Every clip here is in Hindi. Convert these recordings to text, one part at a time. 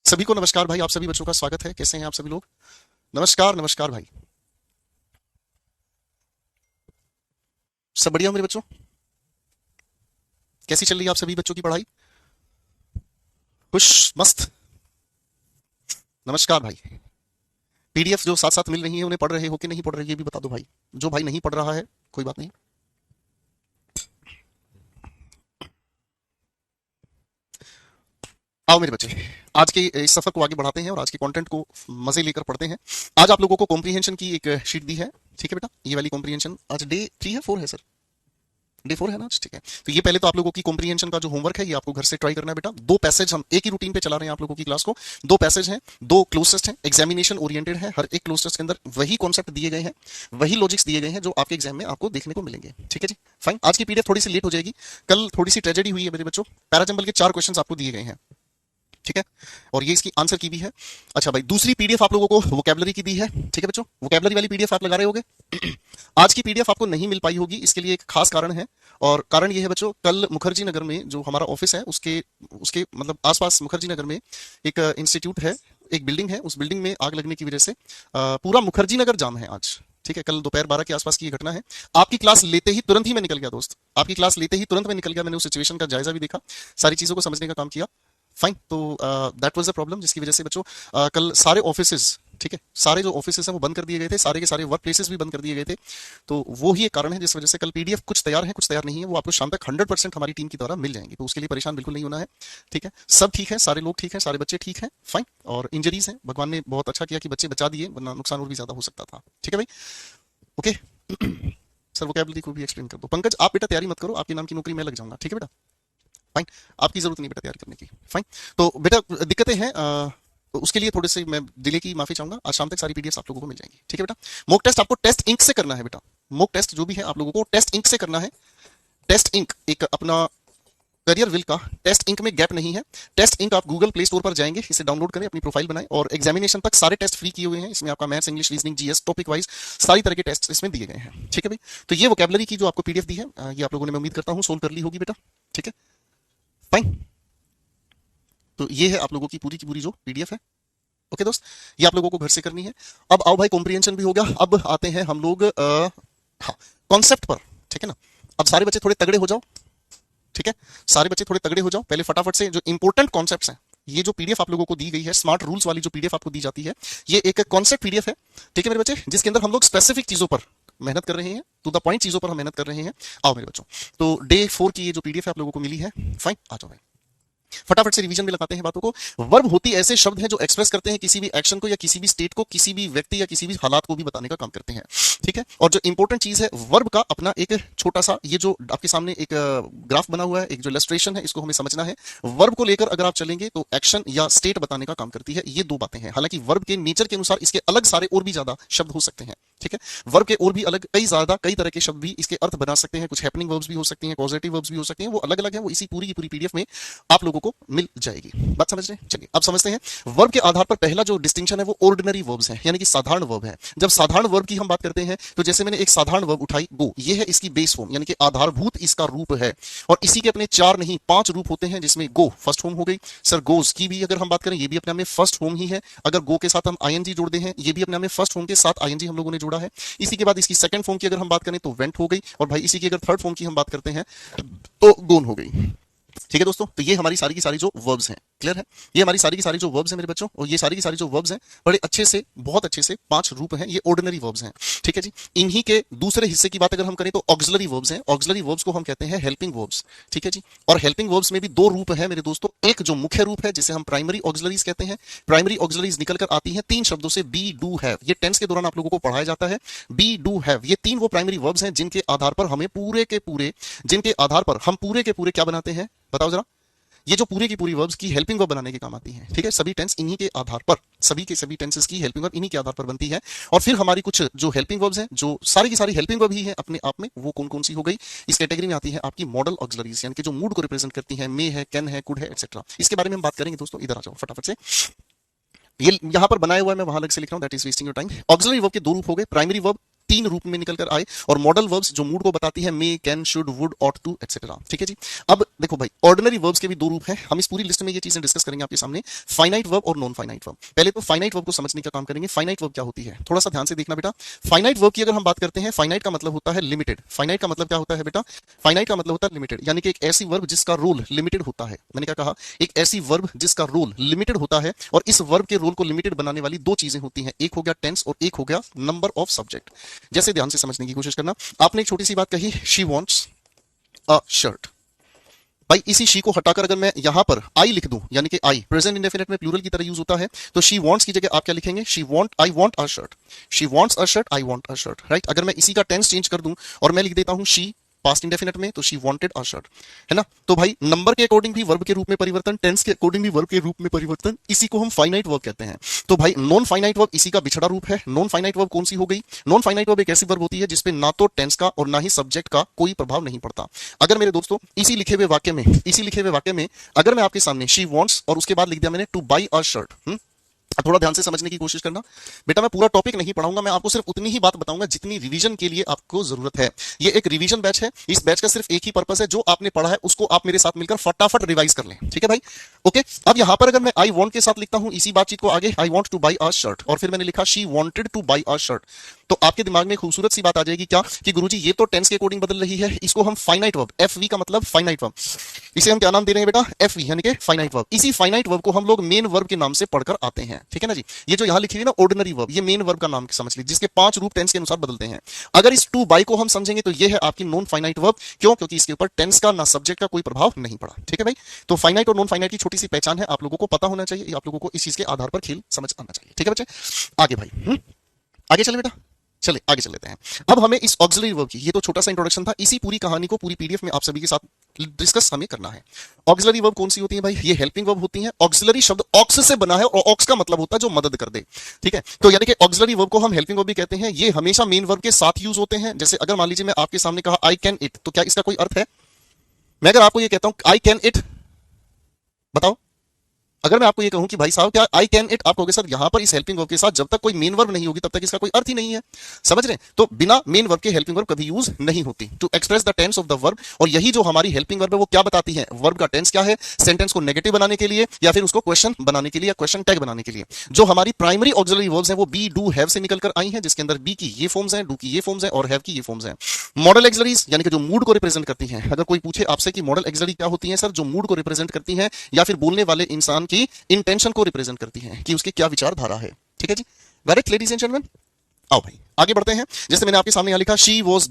सभी को नमस्कार भाई। आप सभी बच्चों का स्वागत है। कैसे हैं आप सभी लोग? नमस्कार नमस्कार भाई। सब बढ़िया हो मेरे बच्चों? कैसी चल रही है आप सभी बच्चों की पढ़ाई? खुश? मस्त? नमस्कार भाई। पीडीएफ जो साथ साथ मिल रही है उन्हें पढ़ रहे हो कि नहीं पढ़ रहे ये भी बता दो भाई। जो भाई नहीं पढ़ रहा है कोई बात नहीं। आओ मेरे बच्चे, आज के इस सफर को आगे बढ़ाते हैं और आज के कंटेंट को मजे लेकर पढ़ते हैं। आज आप लोगों को कॉम्प्रीहेंशन की एक शीट दी है। ठीक है बेटा, ये वाली कॉम्प्रीहेंशन आज डे 3 है 4 है सर? डे 4 है ना आज? ठीक है। तो ये पहले तो आप लोगों की कॉम्प्रीहेंशन का जो होमवर्क है ये आपको घर से ट्राई करना है बेटा। दो पैसेज हम एक ही रूटीन पे चला रहे हैं आप लोगों की क्लास को। दो पैसेज हैं, दो क्लोज टेस्ट हैं, एग्जामिनेशन ओरिएंटेड है। हर एक क्लोज टेस्ट के अंदर वही कॉन्सेप्ट दिए गए हैं, वही लॉजिक्स दिए गए हैं जो आपके एग्जाम में आपको देखने को मिलेंगे। ठीक है जी, फाइन। आज की पीडीएफ थोड़ी सी लेट हो जाएगी। कल थोड़ी सी ट्रेजेडी हुई है मेरे बच्चों। पैराजंबल के 4 क्वेश्चन आपको दिए गए हैं। ठीक है, और ये इसकी आंसर की भी है। अच्छा भाई, दूसरी पीडीएफ आप लोगों को वोकैबुलरी की दी है। ठीक है बच्चों, वोकैबुलरी वाली पीडीएफ आप लगा रहे होगे। आज की पीडीएफ आपको नहीं मिल पाई होगी, इसके लिए एक खास कारण है। और कारण ये है बच्चों, कल मुखर्जी नगर में जो हमारा ऑफिस है उसके उसके मतलब आसपास मुखर्जी नगर में एक इंस्टीट्यूट है, एक बिल्डिंग है। उस बिल्डिंग में आग लगने की वजह से पूरा मुखर्जी नगर जाम है आज। ठीक है, कल दोपहर 12 के आसपास की ये घटना है। आपकी क्लास लेते ही तुरंत ही मैं निकल गया दोस्त। आपकी क्लास लेते ही तुरंत मैं निकल गया। मैंने उस सिचुएशन का जायजा भी देखा, सारी चीजों को समझने का काम किया। फाइन। तो दैट वाज द प्रॉब्लम जिसकी वजह से बच्चों कल सारे ऑफिसेज, ठीक है, सारे जो ऑफिसेज हैं वो बंद कर दिए गए थे, सारे के सारे वर्क प्लेसेस भी बंद कर दिए गए थे। तो वो ही एक कारण है जिस वजह से कल पीडीएफ कुछ तैयार है कुछ तैयार नहीं है, वो आपको शाम तक 100% हमारी टीम की द्वारा मिल जाएंगी। तो उसके लिए परेशान बिल्कुल नहीं होना है। ठीक है, सब ठीक है, सारे लोग ठीक है, सारे बच्चे ठीक हैं। फाइन। और इंजरीज हैं, भगवान ने बहुत अच्छा किया कि बच्चे बचा दिए, वरना नुकसान और भी ज्यादा हो सकता था। ठीक है भाई, ओके। सर वोकैबुलरी को भी एक्सप्लेन कर दो। पंकज आप बेटा तैयारी मत करो, आपके नाम की नौकरी मैं लग जाऊंगा। ठीक है बेटा, फाइन। आपकी जरूरत नहीं बेटा तैयारी करने की। फाइन। तो बेटा दिक्कतें हैं, तो उसके लिए थोड़े से मैं डिले की माफी चाहूंगा। आज शाम तक सारी पीडीएफ आप लोगों को मिल जाएंगी। ठीक है बेटा, मॉक टेस्ट आपको टेस्ट इंक से करना है बेटा। मॉक टेस्ट जो भी है आप लोगों को टेस्ट इंक से करना है। टेस्ट इंक एक अपना करियर विल का टेस्ट इंक में गैप नहीं है। टेस्ट इंक आप गूगल प्ले स्टोर पर जाएंगे, इसे डाउनलोड करें, अपनी प्रोफाइल बनाएं। और एग्जामिनेशन तक सारे टेस्ट फ्री किए हुए हैं। इसमें आपका maths, English, reasoning, GS, topic wise सारी तरह के टेस्ट इसमें दिए गए हैं। ठीक है भाई, तो ये वोकैबुलरी की जो आपको पीडीएफ दी है ये आप लोगों ने, मैं उम्मीद करता हूँ, सोल्व कर ली होगी बेटा। ठीक है, फाइन। तो ये है आप लोगों की पूरी जो पीडीएफ है। ओके दोस्त, ये आप लोगों को घर से करनी है। अब आओ भाई, कॉम्प्रिहेंशन भी हो गया। अब आते हैं हम लोग हाँ, कॉन्सेप्ट पर। ठीक है ना, अब सारे बच्चे थोड़े तगड़े हो जाओ। ठीक है, सारे बच्चे थोड़े तगड़े हो जाओ। पहले फटाफट से जो इंपॉर्टेंट कॉन्सेप्ट्स हैं, ये जो पीडीएफ आप लोगों को दी गई है, स्मार्ट रूल्स वाली जो पीडीएफ आपको दी जाती है, ये एक कॉन्सेप्ट पीडीएफ है। ठीक है मेरे बच्चे, जिसके अंदर हम लोग स्पेसिफिक चीजों पर मेहनत कर रहे हैं, टू द पॉइंट चीजों पर हम मेहनत कर रहे हैं। आओ मेरे बच्चों, तो डे 4 की ये जो पीडीएफ है आप लोगों को मिली है। फाइन, आ जाओ भाई, फटाफट से रिवीजन में लगाते हैं बातों को। वर्ब होती ऐसे शब्द हैं जो एक्सप्रेस करते हैं किसी भी एक्शन को या किसी भी स्टेट को, किसी भी व्यक्ति या किसी भी हालात को भी बताने का काम करते हैं। ठीक है, और जो इंपॉर्टेंट चीज है, वर्ब का अपना एक छोटा सा, ये जो आपके सामने एक ग्राफ बना हुआ है, एक जो इलस्ट्रेशन है, इसको हमें समझना है। वर्ब को लेकर अगर आप चलेंगे तो एक्शन या स्टेट बताने का काम करती है। ये दो बातें हैं। हालांकि वर्ब के नेचर के अनुसार इसके अलग सारे और भी ज्यादा शब्द हो सकते हैं। ठीक है, वर्ब के और भी अलग कई तरह के शब्द भी इसके अर्थ बना सकते हैं। कुछ हैपनिंग वर्ब्स भी हो सकती हैं, पॉजिटिव वर्ब्स भी हो सकते हैं, वो अलग अलग है। वो इसी पूरी की पूरी पीडीएफ में आप लोगों को मिल जाएगी। बात समझ रहे हैं? चलिए अब समझते हैं। वर्ब के आधार पर पहला जो डिस्टिंक्शन है वो ऑर्डिनरी वर्ब्स है, यानी कि साधारण वर्ब है। जब साधारण वर्ब की हम बात करते हैं तो जैसे मैंने एक साधारण वर्ब उठाई, गो, ये है इसकी बेस फॉर्म, यानी कि आधारभूत इसका रूप है। और इसी के अपने 4 नहीं 5 रूप होते हैं, जिसमें गो फर्स्ट फॉर्म हो गई। सर गोज की भी अगर हम बात करें, ये भी अपने आप में फर्स्ट फॉर्म ही है। अगर गो के साथ हम आईएनजी जोड़ते हैं, ये भी अपने आप में फर्स्ट फॉर्म के साथ आईएनजी हम लोगों ने जोड़ा है। इसी के बाद इसकी सेकंड फॉर्म की अगर हम बात करें तो वेंट हो गई। और भाई इसी की अगर थर्ड फॉर्म की हम बात करते हैं तो गोन हो गई। ठीक है दोस्तों, तो ये हमारी सारी की सारी जो वर्ब्स हैं, क्लियर है? ये हमारी सारी की सारी जो वर्ब्स हैं मेरे बच्चों, और ये सारी की सारी जो वर्ब्स हैं बड़े अच्छे से, बहुत अच्छे से 5 रूप हैं, ये ऑर्डिनरी वर्ब्स हैं। ठीक है जी, इन्हीं के दूसरे हिस्से की बात अगर हम करें तो ऑक्सिलरी वर्ब्स हैं। ऑक्सिलरी वर्ब्स को हम कहते हैं हेल्पिंग वर्ब्स। ठीक है जी, और हेल्पिंग वर्ब्स में भी 2 रूप है मेरे दोस्तों। एक जो मुख्य रूप है जिसे हम प्राइमरी ऑक्सिलरीज कहते हैं। प्राइमरी ऑक्सिलरीज निकल कर आती हैं 3 शब्दों से, बी, डू, हैव। ये टेंस के दौरान आप लोगों को पढ़ाया जाता है। बी, डू, हैव, ये 3 वो प्राइमरी वर्ब्स हैं जिनके आधार पर हमें पूरे के पूरे, जिनके आधार पर हम पूरे के पूरे क्या बनाते हैं, बताओ जरा? ये जो पूरी की पूरी वर्ब्स की हेल्पिंग वर्ब बनाने के काम आती है। ठीक है, सभी टेंस इन्हीं के आधार पर, सभी के सभी टेंसेस की हेल्पिंग वर्ब इन्हीं के आधार पर बनती है। और फिर हमारी कुछ जो हेल्पिंग वर्ब्स हैं, जो सारी की सारी हेल्पिंग वर्ब ही है अपने आप में, वो कौन कौन सी हो गई? इस कैटेगरी में आती है आपकी मॉडल ऑक्सिलरीज, यानी कि जो मूड को रिप्रेजेंट करती है। मे है, कैन है, कुड है, एक्सेट्रा। इसके बारे में हम बात करेंगे दोस्तों। इधर आ जाओ फटाफट से, ये यहां पर बनाया हुआ है, मैं वहां अलग से लिख रहा हूं, that is wasting your time. Auxiliary verb के 2 रूप हो गए। प्राइमरी वर्ब तीन रूप में निकल कर आए, और मॉडल वर्ब्स जो मूड को बताती है, may, can, should, would, ought to, etcetera. ठीक है जी। अब देखो भाई, ऑर्डिनरी वर्ब्स के भी दो रूप हैं, हम इस पूरी लिस्ट में ये चीजें डिस्कस करेंगे आपके सामने, फाइनाइट वर्ब और नॉन फाइनाइट वर्ब। पहले तो फाइनाइट वर्ब को समझने का काम करेंगे। फाइनाइट वर्ब क्या होती है, थोड़ा सा ध्यान से देखना बेटा। फाइनाइट वर्ब की अगर हम बात करते हैं, फाइनाइट का मतलब होता है लिमिटेड। फाइनाइट का मतलब क्या होता है बेटा, फाइनाइट का मतलब होता है लिमिटेड, यानी कि एक ऐसी वर्ब जिसका रोल लिमिटेड होता है। मैंने क्या कहा, एक ऐसी वर्ब जिसका रोल लिमिटेड होता है, और इस वर्ब के रोल को लिमिटेड बनाने वाली दो चीजें होती हैं, एक हो गया टेंस और एक हो गया नंबर ऑफ सब्जेक्ट। जैसे ध्यान से समझने की कोशिश करना, आपने एक छोटी सी बात कही, शी वांट्स अ शर्ट। भाई इसी शी को हटाकर अगर मैं यहां पर आई लिख दूं, यानी कि आई प्रेजेंट इंडेफिनिट में प्लूरल की तरह यूज होता है, तो शी वांट्स की जगह आप क्या लिखेंगे, she want, I want a shirt. She wants a shirt, I want a shirt, right. अगर मैं इसी का टेंस चेंज कर दूं और मैं लिख देता हूं शी पास्ट इंडेफिनिट में, तो शी वांटेड अ शर्ट, है ना। तो भाई नंबर के अकॉर्डिंग भी वर्ब के रूप में परिवर्तन, टेंस के अकॉर्डिंग भी वर्ब के रूप में परिवर्तन, इसी को हम फाइनाइट वर्ब कहते हैं। तो भाई नॉन फाइनाइट वर्ब इसी का बिछड़ा रूप है। नॉन फाइनाइट वर्ब कौन सी हो गई, नॉन फाइनाइट वर्ब एक ऐसी वर्ब होती है जिसपे ना तो टेंस का और ना ही सब्जेक्ट का कोई प्रभाव नहीं पड़ता। अगर मेरे दोस्तों इसी लिखे हुए वाक्य में अगर मैं आपके सामने शी वांट्स और उसके बाद लिख दिया मैंने टू बाई अ शर्ट, थोड़ा ध्यान से समझने की कोशिश करना बेटा। मैं पूरा टॉपिक नहीं पढ़ाऊंगा, मैं आपको सिर्फ उतनी ही बात बताऊंगा जितनी रिवीजन के लिए आपको जरूरत है। ये एक रिवीजन बैच है, इस बैच का सिर्फ एक ही पर्पस है, जो आपने पढ़ा है उसको आप मेरे साथ मिलकर फटाफट रिवाइज कर लें। ठीक है भाई, ओके। अब यहां पर अगर मैं आई वांट के साथ लिखता हूं इसी बातचीत को आगे, आई want to buy a shirt, और फिर मैंने लिखा she wanted to buy a shirt, तो आपके दिमाग में खूबसूरत सी बात आ जाएगी क्या, कि गुरुजी ये तो टेंस के अकॉर्डिंग बदल रही है, इसको हम फाइनाइट वर्ब, एफवी का मतलब फाइनाइट वर्ब, इसे हम क्या नाम दे रहे हैं बेटा, एफवी, यानी कि फाइनाइट वर्ब। इसी फाइनाइट वर्ब को हम लोग मेन वर्ब के नाम से पढ़कर आते हैं। ठीक है ना जी। ये जो यहां लिखी हुई ना ऑर्डिनरी वर्ब, ये मेन वर्ब का नाम समझ लीजिए, जिसके 5 रूप टेंस के अनुसार बदलते हैं। अगर इस टू बाई को हम समझेंगे तो ये है आपकी नॉन फाइनाइट वर्ब। क्यों, क्योंकि इसके ऊपर टेंस का ना सब्जेक्ट का कोई प्रभाव नहीं पड़ा। ठीक है भाई, तो फाइनाइट और नॉन फाइनाइट की छोटी सी पहचान है, आप लोगों को पता होना चाहिए, आप लोगों को इस चीज के आधार पर खेल समझ आना चाहिए। ठीक है बच्चे, आगे भाई, आगे चले बेटा, चले आगे चल लेते हैं। अब हमें इस ऑक्सिलरी वर्ब की, ये तो छोटा सा इंट्रोडक्शन था, इसी पूरी कहानी को पूरी पीडीएफ में आप सभी के साथ डिस्कस हमें करना है। ऑक्सिलरी वर्ब कौन सी होती है भाई, ये हेल्पिंग वर्ब होती है। ऑक्सिलरी शब्द ऑक्स से बना है, और ऑक्स का मतलब होता है जो मदद कर दे। ठीक है, तो यानी कि ऑक्सिलरी वर्ब को हम हेल्पिंग वर्ब भी कहते हैं। ये हमेशा मेन वर्ब के साथ यूज होते हैं। जैसे अगर मान लीजिए मैं आपके सामने कहा आई कैन इट, तो क्या इसका कोई अर्थ है। मैं अगर आपको ये कहता हूं आई कैन इट, बताओ, अगर मैं आपको ये कहूं कि भाई साहब क्या आई कैन इट, आप कहोगे सर यहां पर इस हेल्पिंग वर्ब के साथ जब तक कोई मेन वर्ब नहीं होगी तब तक इसका कोई अर्थ ही नहीं है। समझ रहे हैं, तो बिना मेन वर्ब के हेल्पिंग वर्ब कभी यूज नहीं होती to express the tense of the verb. और यही जो हमारी हेल्पिंग वर्ब है वो क्या बताती है, वर्ब का टेंस क्या है, सेंटेंस को नेगेटिव बनाने के लिए या फिर उसको क्वेश्चन बनाने के लिए या क्वेश्चन टैग बनाने के लिए। जो हमारी प्राइमरी ऑक्सिलरी वर्ब्स हैं वो बी, डू, हैव से निकलकर आई हैं, जिसके अंदर बी की ये फॉर्म्स हैं, डू की ये फॉर्म्स हैं और हैव की ये फॉर्म्स हैं। मॉडल एक्सिलरीज यानी कि जो मूड को रिप्रेजेंट करती हैं। अगर कोई पूछे आपसे कि मॉडल एक्सिलरी क्या होती है सर, जो मूड को रिप्रेजेंट करती हैं या फिर बोलने वाले इंसान की इंटेंशन को रिप्रेजेंट करती हैं कि उसकी क्या विचारधारा है। ठीक है जी, करेक्ट लेडीज एंड जेंटलमैन। आओ भाई आगे बढ़ते हैं। जैसे मैंने आपके सामने यहां लिखा she was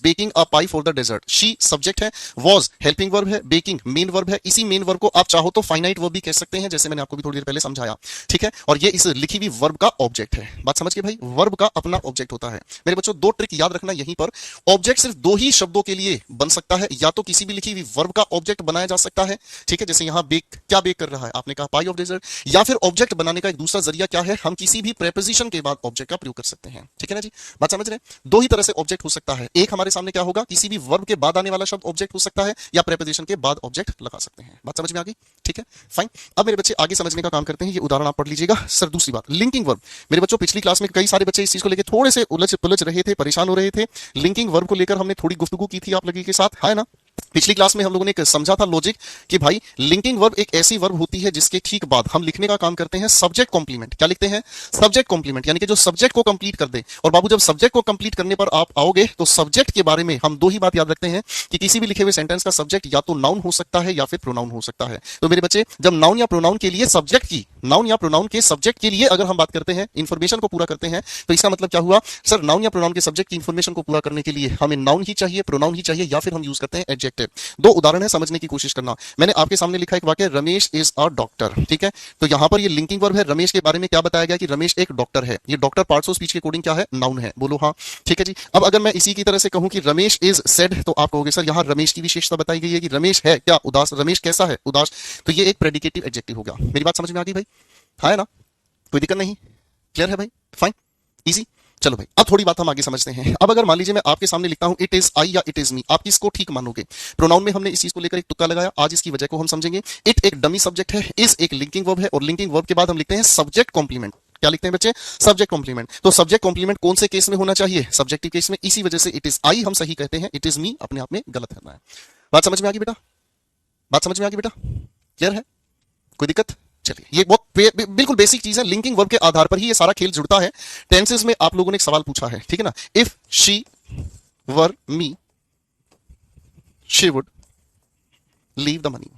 baking a pie for the dessert. She subject है, वाज हेल्पिंग वर्ब है, बेकिंग मेन वर्ब है। इसी मेन वर्ब को आप चाहो तो फाइनाइट वर्ब भी कह सकते हैं, जैसे मैंने आपको भी थोड़ी देर पहले समझाया। ठीक है, और ये इस लिखी हुई वर्ब का ऑब्जेक्ट है। बात समझ के भाई, वर्ब का अपना ऑब्जेक्ट होता है। मेरे बच्चों दो ट्रिक याद रखना यहीं पर, ऑब्जेक्ट सिर्फ दो ही शब्दों के लिए बन सकता है, या तो किसी भी लिखी हुई वर्ब का ऑब्जेक्ट बनाया जा सकता है। ठीक है, जैसे यहां बेक, क्या बेक कर रहा है, आपने कहा पाई ऑफ डेजर्ट। या फिर ऑब्जेक्ट बनाने का एक दूसरा जरिया क्या है, हम किसी भी प्रेपोजिशन के बाद ऑब्जेक्ट का प्रयोग कर सकते हैं। ठीक है ना जी, बात समझ रहे हैं। दो ही तरह से ऑब्जेक्ट हो सकता है, एक हमारे सामने क्या होगा, किसी भी वर्ब के बाद आने वाला शब्द ऑब्जेक्ट हो सकता है, या प्रेपोजिशन के बाद ऑब्जेक्ट लगा सकते हैं। बात समझ में आ गई। ठीक है, फाइन। अब मेरे बच्चे आगे समझने का काम करते हैं। ये उदाहरण आप पढ़ लीजिएगा। सर दूसरी बात, लिंकिंग वर्ब। मेरे बच्चों पिछली क्लास में कई सारे बच्चे इस चीज को लेकर थोड़े से उलझ पुलझ रहे थे, परेशान हो रहे थे। लिंकिंग वर्ब को लेकर हमने थोड़ी गुफ्तगू की थी आप लोगों के साथ, है ना। पिछली क्लास में हम लोगों ने समझा था लॉजिक कि भाई लिंकिंग वर्ब एक ऐसी वर्ब होती है जिसके ठीक बाद हम लिखने का काम करते हैं सब्जेक्ट कॉम्प्लीमेंट। क्या लिखते हैं, सब्जेक्ट कॉम्प्लीमेंट, यानी कि जो सब्जेक्ट को कंप्लीट कर दे। और बाबू जब सब्जेक्ट को कंप्लीट करने पर आप आओगे तो सब्जेक्ट के बारे में हम दो ही बात याद रखते हैं कि किसी भी लिखे हुए सेंटेंस का सब्जेक्ट या तो नाउन हो सकता है या फिर प्रोनाउन हो सकता है। तो मेरे बच्चे जब नाउन या प्रोनाउन के लिए सब्जेक्ट की, नाउन या प्रोनाउन के सब्जेक्ट के लिए अगर हम बात करते हैं, इंफॉर्मेशन को पूरा करते हैं, तो इसका मतलब क्या हुआ सर, नाउन या प्रोनाउन के सब्जेक्ट की इंफॉर्मेशन को पूरा करने के लिए हमें नाउन ही चाहिए, प्रोनाउन ही चाहिए, या फिर हम यूज करते हैं एडजेक्टिव। दो उदाहरण है, समझने की कोशिश करना। मैंने आपके सामने लिखा एक वाक्य, रमेश इज अ डॉक्टर। ठीक है, तो यहां पर ये लिंकिंग वर्ब है। रमेश के बारे में क्या बताया गया कि रमेश एक डॉक्टर है। ये डॉक्टर पार्ट्स ऑफ स्पीच के अकॉर्डिंग क्या है, नाउन है। बोलो हाँ। ठीक है जी। अब अगर मैं इसी की तरह से कहूं कि रमेश इज सैड, तो आप कहोगे सर यहां रमेश की विशेषता बताई गई है कि रमेश है क्या, उदास। रमेश कैसा है, उदास। तो ये एक प्रेडिकेटिव एडजेक्टिव हो गया। मेरी बात समझ में आ गई भाई, है ना, कोई दिक्कत नहीं, क्लियर है भाई, फाइन, इजी। चलो भाई अब थोड़ी बात हम आगे समझते हैं। अब अगर मान लीजिए मैं आपके सामने लिखता हूं इट इज आई या इट इज मी, आप किसको ठीक मानोगे। प्रोनाउन में हमने इस चीज को लेकर एक तुक्का लगाया, आज इसकी वजह को हम समझेंगे। इट एक डमी सब्जेक्ट है, इज एक लिंकिंग वर्ब है, और लिंकिंग वर्ब के बाद हम लिखते हैं सब्जेक्ट कॉम्प्लीमेंट। क्या लिखते हैं बच्चे? Subject complement. तो सब्जेक्ट कॉम्प्लीमेंट कौन से केस में होना चाहिए? सब्जेक्टिव केस में। इसी वजह से इट इज आई हम सही कहते हैं, इट इज मी अपने आप में गलत करना है। बात समझ में आ गई बेटा? बात समझ में आ गई बेटा? क्लियर है? कोई दिक्कत? चलिए, ये बहुत बिल्कुल बेसिक चीज है। लिंकिंग वर्ब के आधार पर ही ये सारा खेल जुड़ता है। टेंसेस में आप लोगों ने एक सवाल पूछा है, ठीक है ना? If she were me she would leave the money.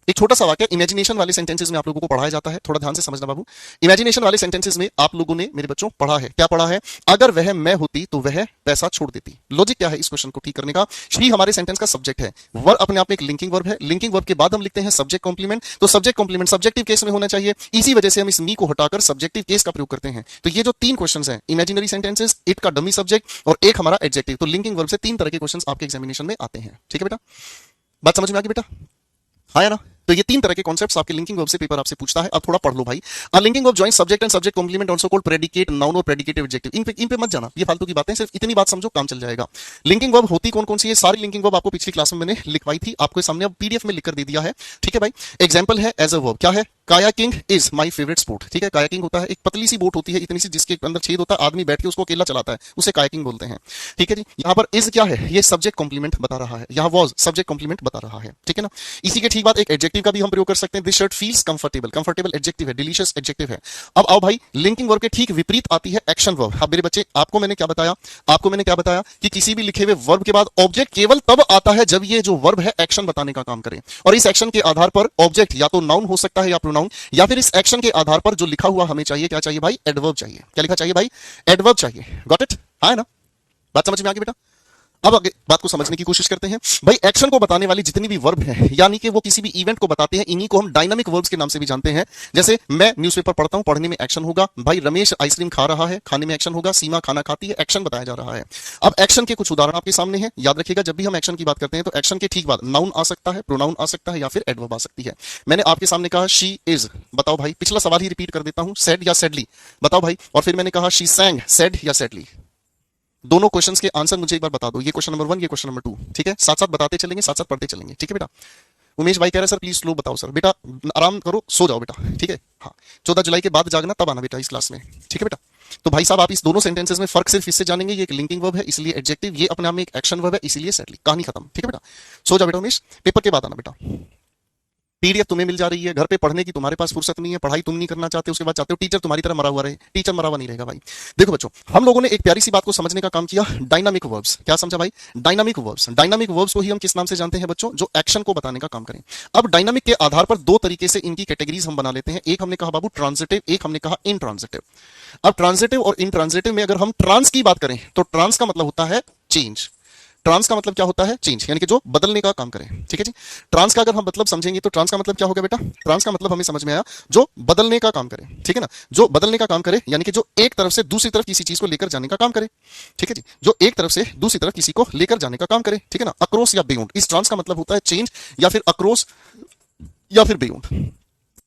एक छोटा सा वाक्य इमेजिनेशन वाले सेंटेंसेस में आप लोगों को पढ़ाया जाता है, थोड़ा ध्यान से समझना बाबू। इमेजिनेशन वाले सेंटेंसेस में आप लोगों ने मेरे बच्चों पढ़ा है, क्या पढ़ा है? अगर वह मैं होती तो वह पैसा छोड़ देती। लॉजिक क्या है इस क्वेश्चन को ठीक करने का? शी हमारे सेंटेंस का सब्जेक्ट है, वर्ब अपने आप में एक लिंकिंग वर्ब है। लिंकिंग वर्ब के बाद हम लिखते हैं सब्जेक्ट कॉम्प्लीमेंट। तो सब्जेक्ट कॉम्प्लीमेंट सब्जेक्टिव केस में होना चाहिए, इसी वजह से हम इस मी को हटाकर सब्जेक्टिव केस का प्रयोग करते हैं। तो ये जो तीन क्वेश्चन है, इमेजिनरी सेंटेंसेस, इट का डमी सब्जेक्ट और एक हमारा एडजेक्टिव, तो लिंकिंग वर्ब से तीन तरह के क्वेश्चन आपके एग्जामिनेशन में आते हैं। ठीक है बेटा? बात समझ में आ गई बेटा? हाँ या ना? तो ये तीन तरह के कॉन्सेप्ट्स आपके लिंकिंग वर्ब से पेपर आपसे पूछता है। अब थोड़ा पढ़ लो भाई। A linking verb joins subject and subject complement also called predicate, noun और प्रेडिकेटिव एडजेक्टिव। इन पे मत जाना, ये फालतू की बातें, सिर्फ इतनी बात समझो काम चल जाएगा। लिंकिंग वर्ब होती कौन कौन सी है? सारी लिंकिंग वर्ब आपको पिछली क्लास में मैंने लिखवाई थी, आपके सामने अब पीडीएफ में लिखकर दे दिया है। ठीक है भाई? एग्जाम्पल है एज अ वर्ब, क्या है? Kayaking is my favourite sport. ठीक है? कायाकिंग होता है एक पतली सी बोट होती है, इतनी सी, जिसके अंदर छेद होता है, आदमी बैठ के उसको अकेला चलाता है, उसे कायाकिंग बोलते हैं। ठीक है जी? यहाँ पर इज क्या है? ये सब्जेक्ट कॉम्प्लीमेंट बता रहा है, यहाँ वॉज सब्जेक्ट कॉम्प्लीमेंट बता रहा है। ठीक है ना? इसी के ठीक बात एक एडजेक्टिव का भी हम प्रयोग कर सकते हैं। This shirt feels comfortable, comfortable adjective है, डिलीशियस एडजेक्टिव है। अब आओ भाई, लिंकिंग वर्ब के ठीक विपरीत आती है एक्शन वर्ब। अब मेरे बच्चे, आपको मैंने क्या बताया? आपको मैंने क्या बताया कि किसी भी लिखे हुए वर्ब के बाद ऑब्जेक्ट केवल तब आता है जब ये जो वर्ब है एक्शन बताने का काम करे, और इस एक्शन के आधार पर ऑब्जेक्ट या तो नाउन हो सकता है या प्रोनाउन, या फिर इस एक्शन के आधार पर जो लिखा हुआ हमें चाहिए, क्या चाहिए भाई? एडवर्ब चाहिए। क्या लिखा चाहिए भाई? एडवर्ब चाहिए। Got it? हाँ ना? बात समझ में आ गई बेटा? अब आगे बात को समझने की कोशिश करते हैं। भाई एक्शन को बताने वाली जितनी भी वर्ब है, यानी कि वो किसी भी इवेंट को बताते हैं, इन्हीं को हम डायनामिक वर्ब्स के नाम से भी जानते हैं। जैसे मैं न्यूज़पेपर पढ़ता हूं, पढ़ने में एक्शन होगा। भाई रमेश आइसक्रीम खा रहा है, खाने में एक्शन होगा। सीमा खाना खाती है, एक्शन बताया जा रहा है। अब एक्शन के कुछ उदाहरण आपके सामने हैं, याद रखिएगा जब भी हम एक्शन की बात करते हैं तो एक्शन के ठीक बाद नाउन आ सकता है, प्रोनाउन आ सकता है, या फिर एडवर्ब आ सकती है। मैंने आपके सामने कहा शी इज, बताओ भाई, पिछला सवाल ही रिपीट कर देता हूं, सेड या सेडली, बताओ भाई। और फिर मैंने कहा शी सैंग, सेड या सेडली। दोनों क्वेश्चंस के आंसर मुझे एक बार बता दो, ये क्वेश्चन नंबर 1, ये क्वेश्चन नंबर 2। ठीक है? साथ साथ बताते चलेंगे, साथ साथ पढ़ते चलेंगे। ठीक है बेटा? उमेश भाई कह रहे हैं सर प्लीज स्लो बताओ सर। बेटा आराम करो, सो जाओ बेटा। ठीक है? हाँ, 14 जुलाई के बाद जागना, तब आना बेटा इस क्लास में। ठीक है बेटा? तो भाई साहब, आप इस दोनों सेंटेंसेस में फर्क सिर्फ इससे जानेंगे, ये एक लिंकिंग वर्ब है इसलिए एडजेक्टिव, ये अपने आप में एक एक्शन वर्ब है इसलिए सेडली। कहानी खत्म। ठीक है बेटा? सो जाओ बेटा उमेश, पेपर के बाद आना बेटा। पीडीएफ तुम्हें मिल जा रही है, घर पे पढ़ने की तुम्हारे पास फुर्सत नहीं है, पढ़ाई तुम नहीं करना चाहते, उसके बाद चाहते हो टीचर तुम्हारी तरह मरा हुआ रहे। टीचर मरा हुआ नहीं रहेगा भाई। देखो बच्चों, हम लोगों ने एक प्यारी सी बात को समझने का काम किया, डायनामिक वर्ब्स। क्या समझा भाई? Dynamic verbs. डायनामिक वर्ब्स को ही हम किस नाम से जानते हैं बच्चों? जो एक्शन को बताने का काम करें। अब डायनामिक के आधार पर दो तरीके से इनकी कैटेगरीज हम बना लेते हैं। एक हमने कहा बाबू ट्रांजिटिव, एक हमने कहा इनट्रांजिटिव। अब ट्रांजिटिव और इनट्रांजिटिव में अगर हम ट्रांस की बात करें तो ट्रांस का मतलब होता है चेंज। ट्रांस का मतलब क्या होता है? चेंज, यानी कि जो बदलने का काम करें। ठीक है जी? ट्रांस का अगर हम मतलब समझेंगे तो ट्रांस का मतलब क्या होगा बेटा? ट्रांस का मतलब हमें समझ में आया, जो बदलने का काम करे। ठीक है ना? जो बदलने का काम करे, यानी कि जो एक तरफ से दूसरी तरफ किसी चीज को लेकर जाने का काम करे। ठीक है जी? जो एक तरफ से दूसरी तरफ किसी को लेकर जाने का काम करे। ठीक है ना? अक्रॉस या बियॉन्ड, इस ट्रांस का मतलब होता है चेंज, या फिर अक्रॉस, या फिर बियॉन्ड।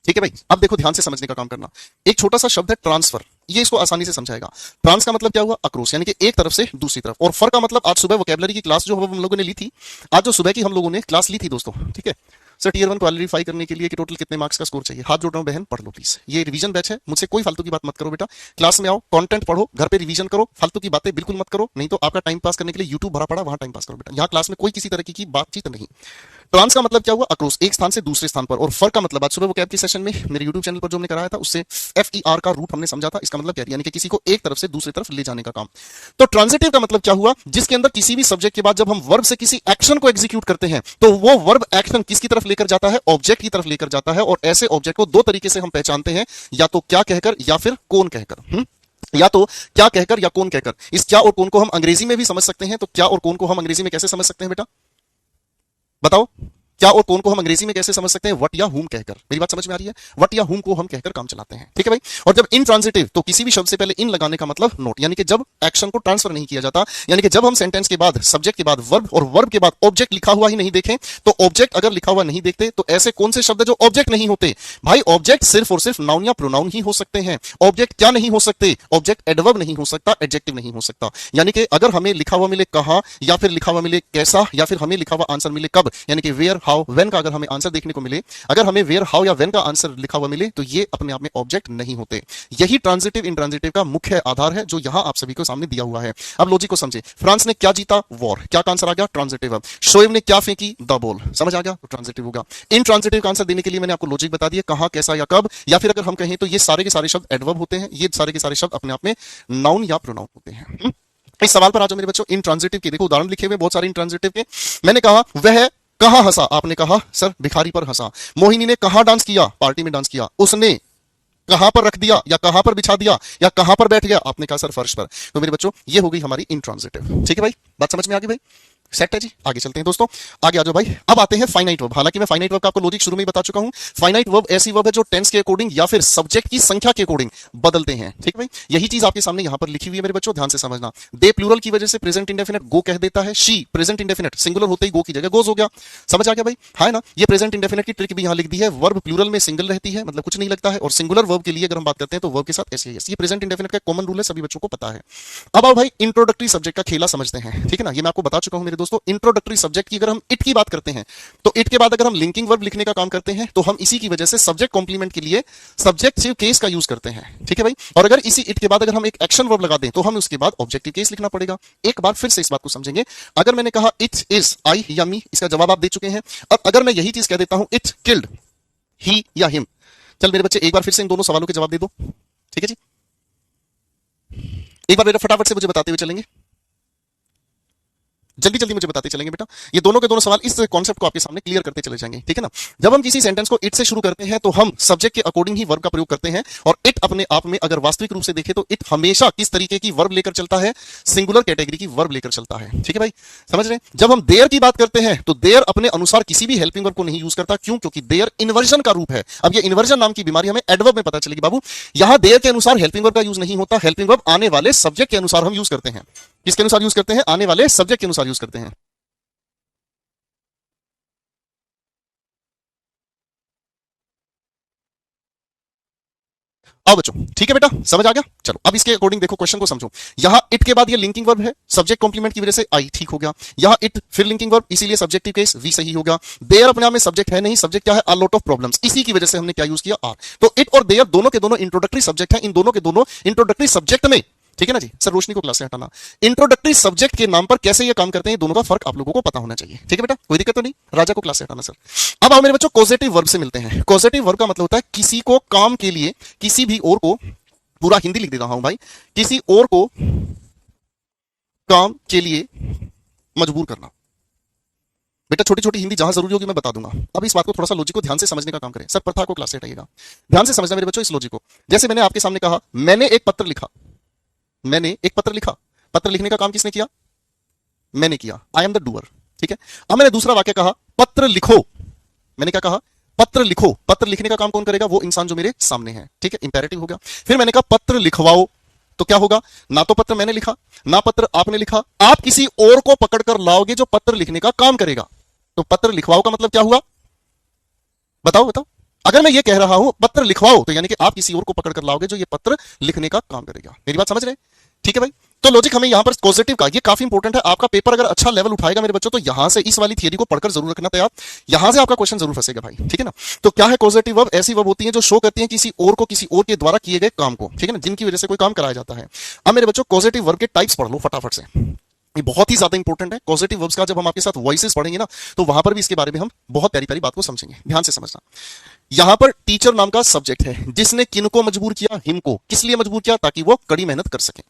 ठीक है भाई? अब देखो ध्यान से समझने का काम करना। एक छोटा सा शब्द है ट्रांसफर, ये इसको आसानी से समझाएगा। ट्रांस का मतलब क्या हुआ? अक्रॉस, यानी कि एक तरफ से दूसरी तरफ। और फर का मतलब, आज सुबह वोकैबुलरी की क्लास जो हम लोगों ने ली थी, आज जो सुबह की हम लोगों ने क्लास ली थी दोस्तों, ठीक है? सर टीयर 1 क्वालिफाई करने के लिए कि टोटल कितने मार्क्स का स्कोर चाहिए? हाथ जोड़ रहा हूं बहन, पढ़ लो प्लीज। ये रिवीजन बैच है, मुझसे कोई फालतू की बात मत करो बेटा। क्लास में आओ, कंटेंट पढ़ो, घर पे रिवीजन करो, फालतू की बातें बिल्कुल मत करो, नहीं तो आपका टाइम पास करने के लिए यूट्यूब भरा पड़ा, वहां टाइम पास करो बेटा। यहाँ क्लास में कोई किसी तरह की बातचीत नहीं। ट्रांस का मतलब क्या हुआ? अक्रॉस, एक स्थान से दूसरे स्थान पर। और फर का मतलब आज सुबह वोकैब के सेशन में मेरे यूट्यूब चैनल पर जो हमने कराया था, उससे FER का रूट हमने समझा था। इसका मतलब क्या है? यानी कि किसी को एक तरफ से दूसरी तरफ ले जाने का काम। तो ट्रांजिटिव का मतलब क्या हुआ? जिसके अंदर किसी भी सब्जेक्ट के बाद जब हम वर्ब से किसी एक्शन को एग्जीक्यूट करते हैं तो वो वर्ब एक्शन किसकी तरफ लेकर जाता है? ऑब्जेक्ट की तरफ लेकर जाता है। और ऐसे ऑब्जेक्ट को दो तरीके से हम पहचानते हैं, या तो क्या कहकर या फिर कौन कहकर। या तो क्या कहकर या कौन कहकर। इस क्या और कौन को हम अंग्रेजी में भी समझ सकते हैं। तो क्या और कौन को हम अंग्रेजी में कैसे समझ सकते हैं बेटा? बताओ, क्या और कौन को हम अंग्रेजी में कैसे समझ सकते हैं? वट या हुम कहकर। मेरी बात समझ में आ रही है? वट या हुम को हम कहकर काम चलाते हैं। ठीक है भाई? और जब इनट्रांजिटिव, तो किसी भी शब्द से पहले इन लगाने का मतलब नोट, यानी कि जब एक्शन को ट्रांसफर नहीं किया जाता, यानी कि जब हम सेंटेंस के बाद सब्जेक्ट के बाद वर्ब और वर्ब के बाद ऑब्जेक्ट लिखा हुआ ही नहीं देखें, तो ऑब्जेक्ट अगर लिखा हुआ नहीं देखते तो ऐसे कौन से शब्द जो ऑब्जेक्ट नहीं होते? भाई ऑब्जेक्ट सिर्फ और सिर्फ नाउन या प्रोनाउन ही हो सकते हैं। ऑब्जेक्ट क्या नहीं हो सकते? ऑब्जेक्ट एडवर्ब नहीं हो सकता, एडजेक्टिव नहीं हो सकता। यानी कि अगर हमें लिखा हुआ मिले कहा, या फिर लिखा हुआ मिले कैसा, या फिर हमें लिखा हुआ आंसर मिले कब, यानी कि वेयर, हाउ, व्हेन का अगर हमें आंसर देखने को मिले, अगर हमें वेयर, हाउ या व्हेन का आंसर लिखा हुआ मिले, तो ये अपने आप में ऑब्जेक्ट नहीं होते। यही ट्रांजिटिव इंट्रांजिटिव का मुख्य आधार है जो यहां आप सभी को सामने दिया हुआ है। अब लॉजिक को समझे। फ्रांस ने क्या जीता? वॉर। क्या का आंसर आ गया? ट्रांजिटिव। अब शोएब ने क्या फेंकी? The ball. समझ आ गया? तो ट्रांजिटिव होगा। इंट्रांजिटिव का आंसर देने के लिए मैंने आपको लॉजिक बता दिया, कहां, कैसा या कब, या फिर अगर हम कहें तो ये सारे के सारे शब्द एडवर्ब होते हैं, ये सारे के सारे शब्द अपने आप में नाउन या प्रोनाउन होते हैं। इस सवाल पर आ जाओ मेरे बच्चों। इंट्रांजिटिव के देखो उदाहरण लिखे हुए बहुत सारे इंट्रांजिटिव के। मैंने कहा वह कहां हंसा, आपने कहा सर भिखारी पर हंसा। मोहिनी ने कहां डांस किया? पार्टी में डांस किया। उसने कहां पर रख दिया या कहां पर बिछा दिया या कहां पर बैठ गया? आपने कहा सर फर्श पर। तो मेरे बच्चों ये हो गई हमारी इंट्रांजिटिव। ठीक है भाई, बात समझ में आ गई भाई? सेट है जी। आगे चलते हैं दोस्तों, आगे आ जाओ भाई। अब आते हैं फाइनाइट वर्ब। हालांकि मैं फाइनाइट वर्ब का आपको लॉजिक शुरू में ही बता चुका हूं। फाइनाइट वर्ब ऐसी वर्ब है जो टेंस के अकॉर्डिंग या फिर सब्जेक्ट की संख्या के अकॉर्डिंग बदलते हैं। ठीक है भाई, यही चीज आपके सामने यहां पर लिखी हुई है मेरे बच्चों, ध्यान से समझना। दे प्लूरल की वजह से प्रेजेंट इंडेफिनिट गो कह देता है। शी प्रेजेंट इंडेफिनिट सिंगुलर होते ही गो की जगह गोज हो गया। समझ आ गया भाई? है ना? ये प्रेजेंट इंडेफिनिट की ट्रिक भी यहां लिख दी है। वर्ब प्लूरल में सिंगल रहती है, मतलब कुछ नहीं लगता है, और सिंगुलर वर्ब के लिए अगर हम बात करते हैं तो वर्ब के साथ ऐसे ही। ये प्रेजेंट इंडेफिनिट का कॉमन रूल है, सभी बच्चों को पता है। अब आओ भाई इंट्रोडक्टरी सब्जेक्ट का खेला समझते हैं। ठीक है ना? ये मैं आपको बता चुका हूं मेरे दोस्तों। इंट्रोडक्टरी सब्जेक्ट की अगर हम इट की बात करते हैं तो इट के बाद अगर हम लिंकिंग वर्ब लिखने का काम करते हैं तो हम इसी की वजह से सब्जेक्ट कॉम्प्लीमेंट के लिए सब्जेक्टिव केस का यूज करते हैं। ठीक है भाई? और अगर इसी इट के बाद अगर हम एक एक्शन वर्ब लगा दें तो हमें उसके बाद ऑब्जेक्टिव केस लिखना पड़ेगा। एक बार फिर से इस बात को समझेंगे। अगर मैंने कहा इट इज आई या मी, इसका जवाब आप दे चुके हैं। अब अगर मैं यही चीज कह देता हूं इट किल्ड ही या हिम, चल मेरे बच्चे एक बार फिर से इन दोनों सवालों के जवाब दे दो। ठीक है जी, एक बार बेटा फटाफट से मुझे बताते हुए चलेंगे, जल्दी जल्दी मुझे बताते चलेंगे बेटा। ये दोनों के दोनों सवाल इस कॉन्सेप्ट को आपके सामने क्लियर करते चले जाएंगे। ठीक है ना? जब हम किसी सेंटेंस को इट से शुरू करते हैं तो हम सब्जेक्ट के अकॉर्डिंग ही वर्ब का प्रयोग करते हैं, और इट अपने आप में अगर वास्तविक रूप से देखें तो इट हमेशा किस तरीके की वर्ब लेकर चलता है? सिंगुलर कैटेगरी की वर्ब लेकर चलता है। ठीक है भाई, समझ रहे हैं? जब हम देयर की बात करते हैं तो देयर अपने अनुसार किसी भी हेल्पिंग वर्ब को नहीं यूज करता। क्यों? क्योंकि देयर इन्वर्जन का रूप है। अब ये इन्वर्जन नाम की बीमारी हमें एडवर्ब में पता चलेगी बाबू। यहां देयर के अनुसार हेल्पिंग वर्ब का यूज नहीं होता। हेल्पिंग वर्ब आने वाले सब्जेक्ट के अनुसार हम यूज करते हैं। किसके अनुसार यूज करते हैं? आने वाले सब्जेक्ट के अनुसार यूज करते हैं। आओ बच्चों, ठीक है बेटा, समझ आ गया? चलो अब इसके अकॉर्डिंग देखो, क्वेश्चन को समझो। यहां इट के बाद ये लिंकिंग वर्ब है, सब्जेक्ट कॉम्प्लीमेंट की वजह से आई ठीक हो गया। यहां इट फिर लिंकिंग वर्ब, इसीलिए सब्जेक्टिव केस वी सही होगा। देयर अपने आप में सब्जेक्ट है नहीं, सब्जेक्ट क्या है? अ लॉट ऑफ प्रॉब्लम्स, इसी की वजह से हमने क्या यूज किया? आर। तो इट और देयर दोनों के दोनों इंट्रोडक्टरी सब्जेक्ट है। इन दोनों के दोनों इंट्रोडक्टरी सब्जेक्ट में, ठीक है ना जी? सर रोशनी को क्लास से हटाना। इंट्रोडक्टरी सब्जेक्ट के नाम पर कैसे ये काम करते हैं, दोनों का फर्क आप लोगों को पता होना चाहिए। ठीक है बेटा, कोई दिक्कत तो नहीं? राजा को क्लास से हटाना सर। अब आओ मेरे बच्चों कॉजेटिव वर्ब से मिलते हैं। कॉजेटिव वर्ब का मतलब होता है किसी को काम के लिए, किसी भी और को, पूरा हिंदी लिख दे रहा हूं भाई, किसी और को काम के लिए मजबूर करना। बेटा छोटी छोटी हिंदी जहां जरूरी होगी मैं बता दूंगा। अब इस बात को थोड़ा सा लॉजिक को ध्यान से समझने का काम करें। सर प्रथा को क्लास से हटाइएगा। ध्यान से समझना मेरे बच्चों इस लॉजिक को। जैसे मैंने आपके सामने कहा मैंने एक पत्र लिखा, मैंने एक पत्र लिखा। पत्र लिखने का काम किसने किया? मैंने किया। I am the doer. ठीक है? अब मैंने दूसरा वाक्य कहा पत्र लिखो। मैंने क्या कहा? पत्र लिखो। पत्र लिखने का काम कौन करेगा? वो इंसान जो मेरे सामने है। ठीक है? इंपेरेटिव हो गया। फिर मैंने कहा पत्र लिखवाओ, तो क्या होगा? ना तो पत्र मैंने लिखा, ना पत्र आपने लिखा, आप किसी और को पकड़कर लाओगे जो पत्र लिखने का काम करेगा। तो पत्र लिखवाओ का मतलब क्या हुआ? बताओ बताओ। अगर मैं ये कह रहा हूं पत्र लिखवाओ, तो यानी कि आप किसी और को पकड़कर लाओगे जो ये पत्र लिखने का काम करेगा। मेरी बात समझ रहे हैं? ठीक है भाई? तो लॉजिक हमें यहां पर पॉजिटिव का, ये काफी इंपॉर्टेंट है। आपका पेपर अगर अच्छा लेवल उठाएगा मेरे बच्चों, तो यहां से इस वाली थियरी को पढ़कर जरूर रखना तैयार। यहां से आपका क्वेश्चन जरूर फंसेगा भाई। ठीक है ना? तो क्या है पॉजिटिव वर्ब? ऐसी वर्ब होती है जो शो करती है किसी और को, किसी और के द्वारा किए गए काम को। ठीक है ना? जिनकी वजह से कोई काम कराया जाता है। अब मेरे बच्चों पॉजिटिव वर्ब के टाइप्स पढ़ लो फटाफट से, ये बहुत ही ज्यादा इंपॉर्टेंट है। पॉजिटिव वर्ब्स का जब हम आपके साथ वॉइसेस पढ़ेंगे ना, तो वहां पर भी इसके बारे में हम बहुत प्यारी प्यारी बात को समझेंगे। ध्यान से समझना। यहां पर टीचर नाम का सब्जेक्ट है, जिसने किनको मजबूर किया? हिम को। किस लिए मजबूर किया? ताकि वो कड़ी मेहनत कर सके।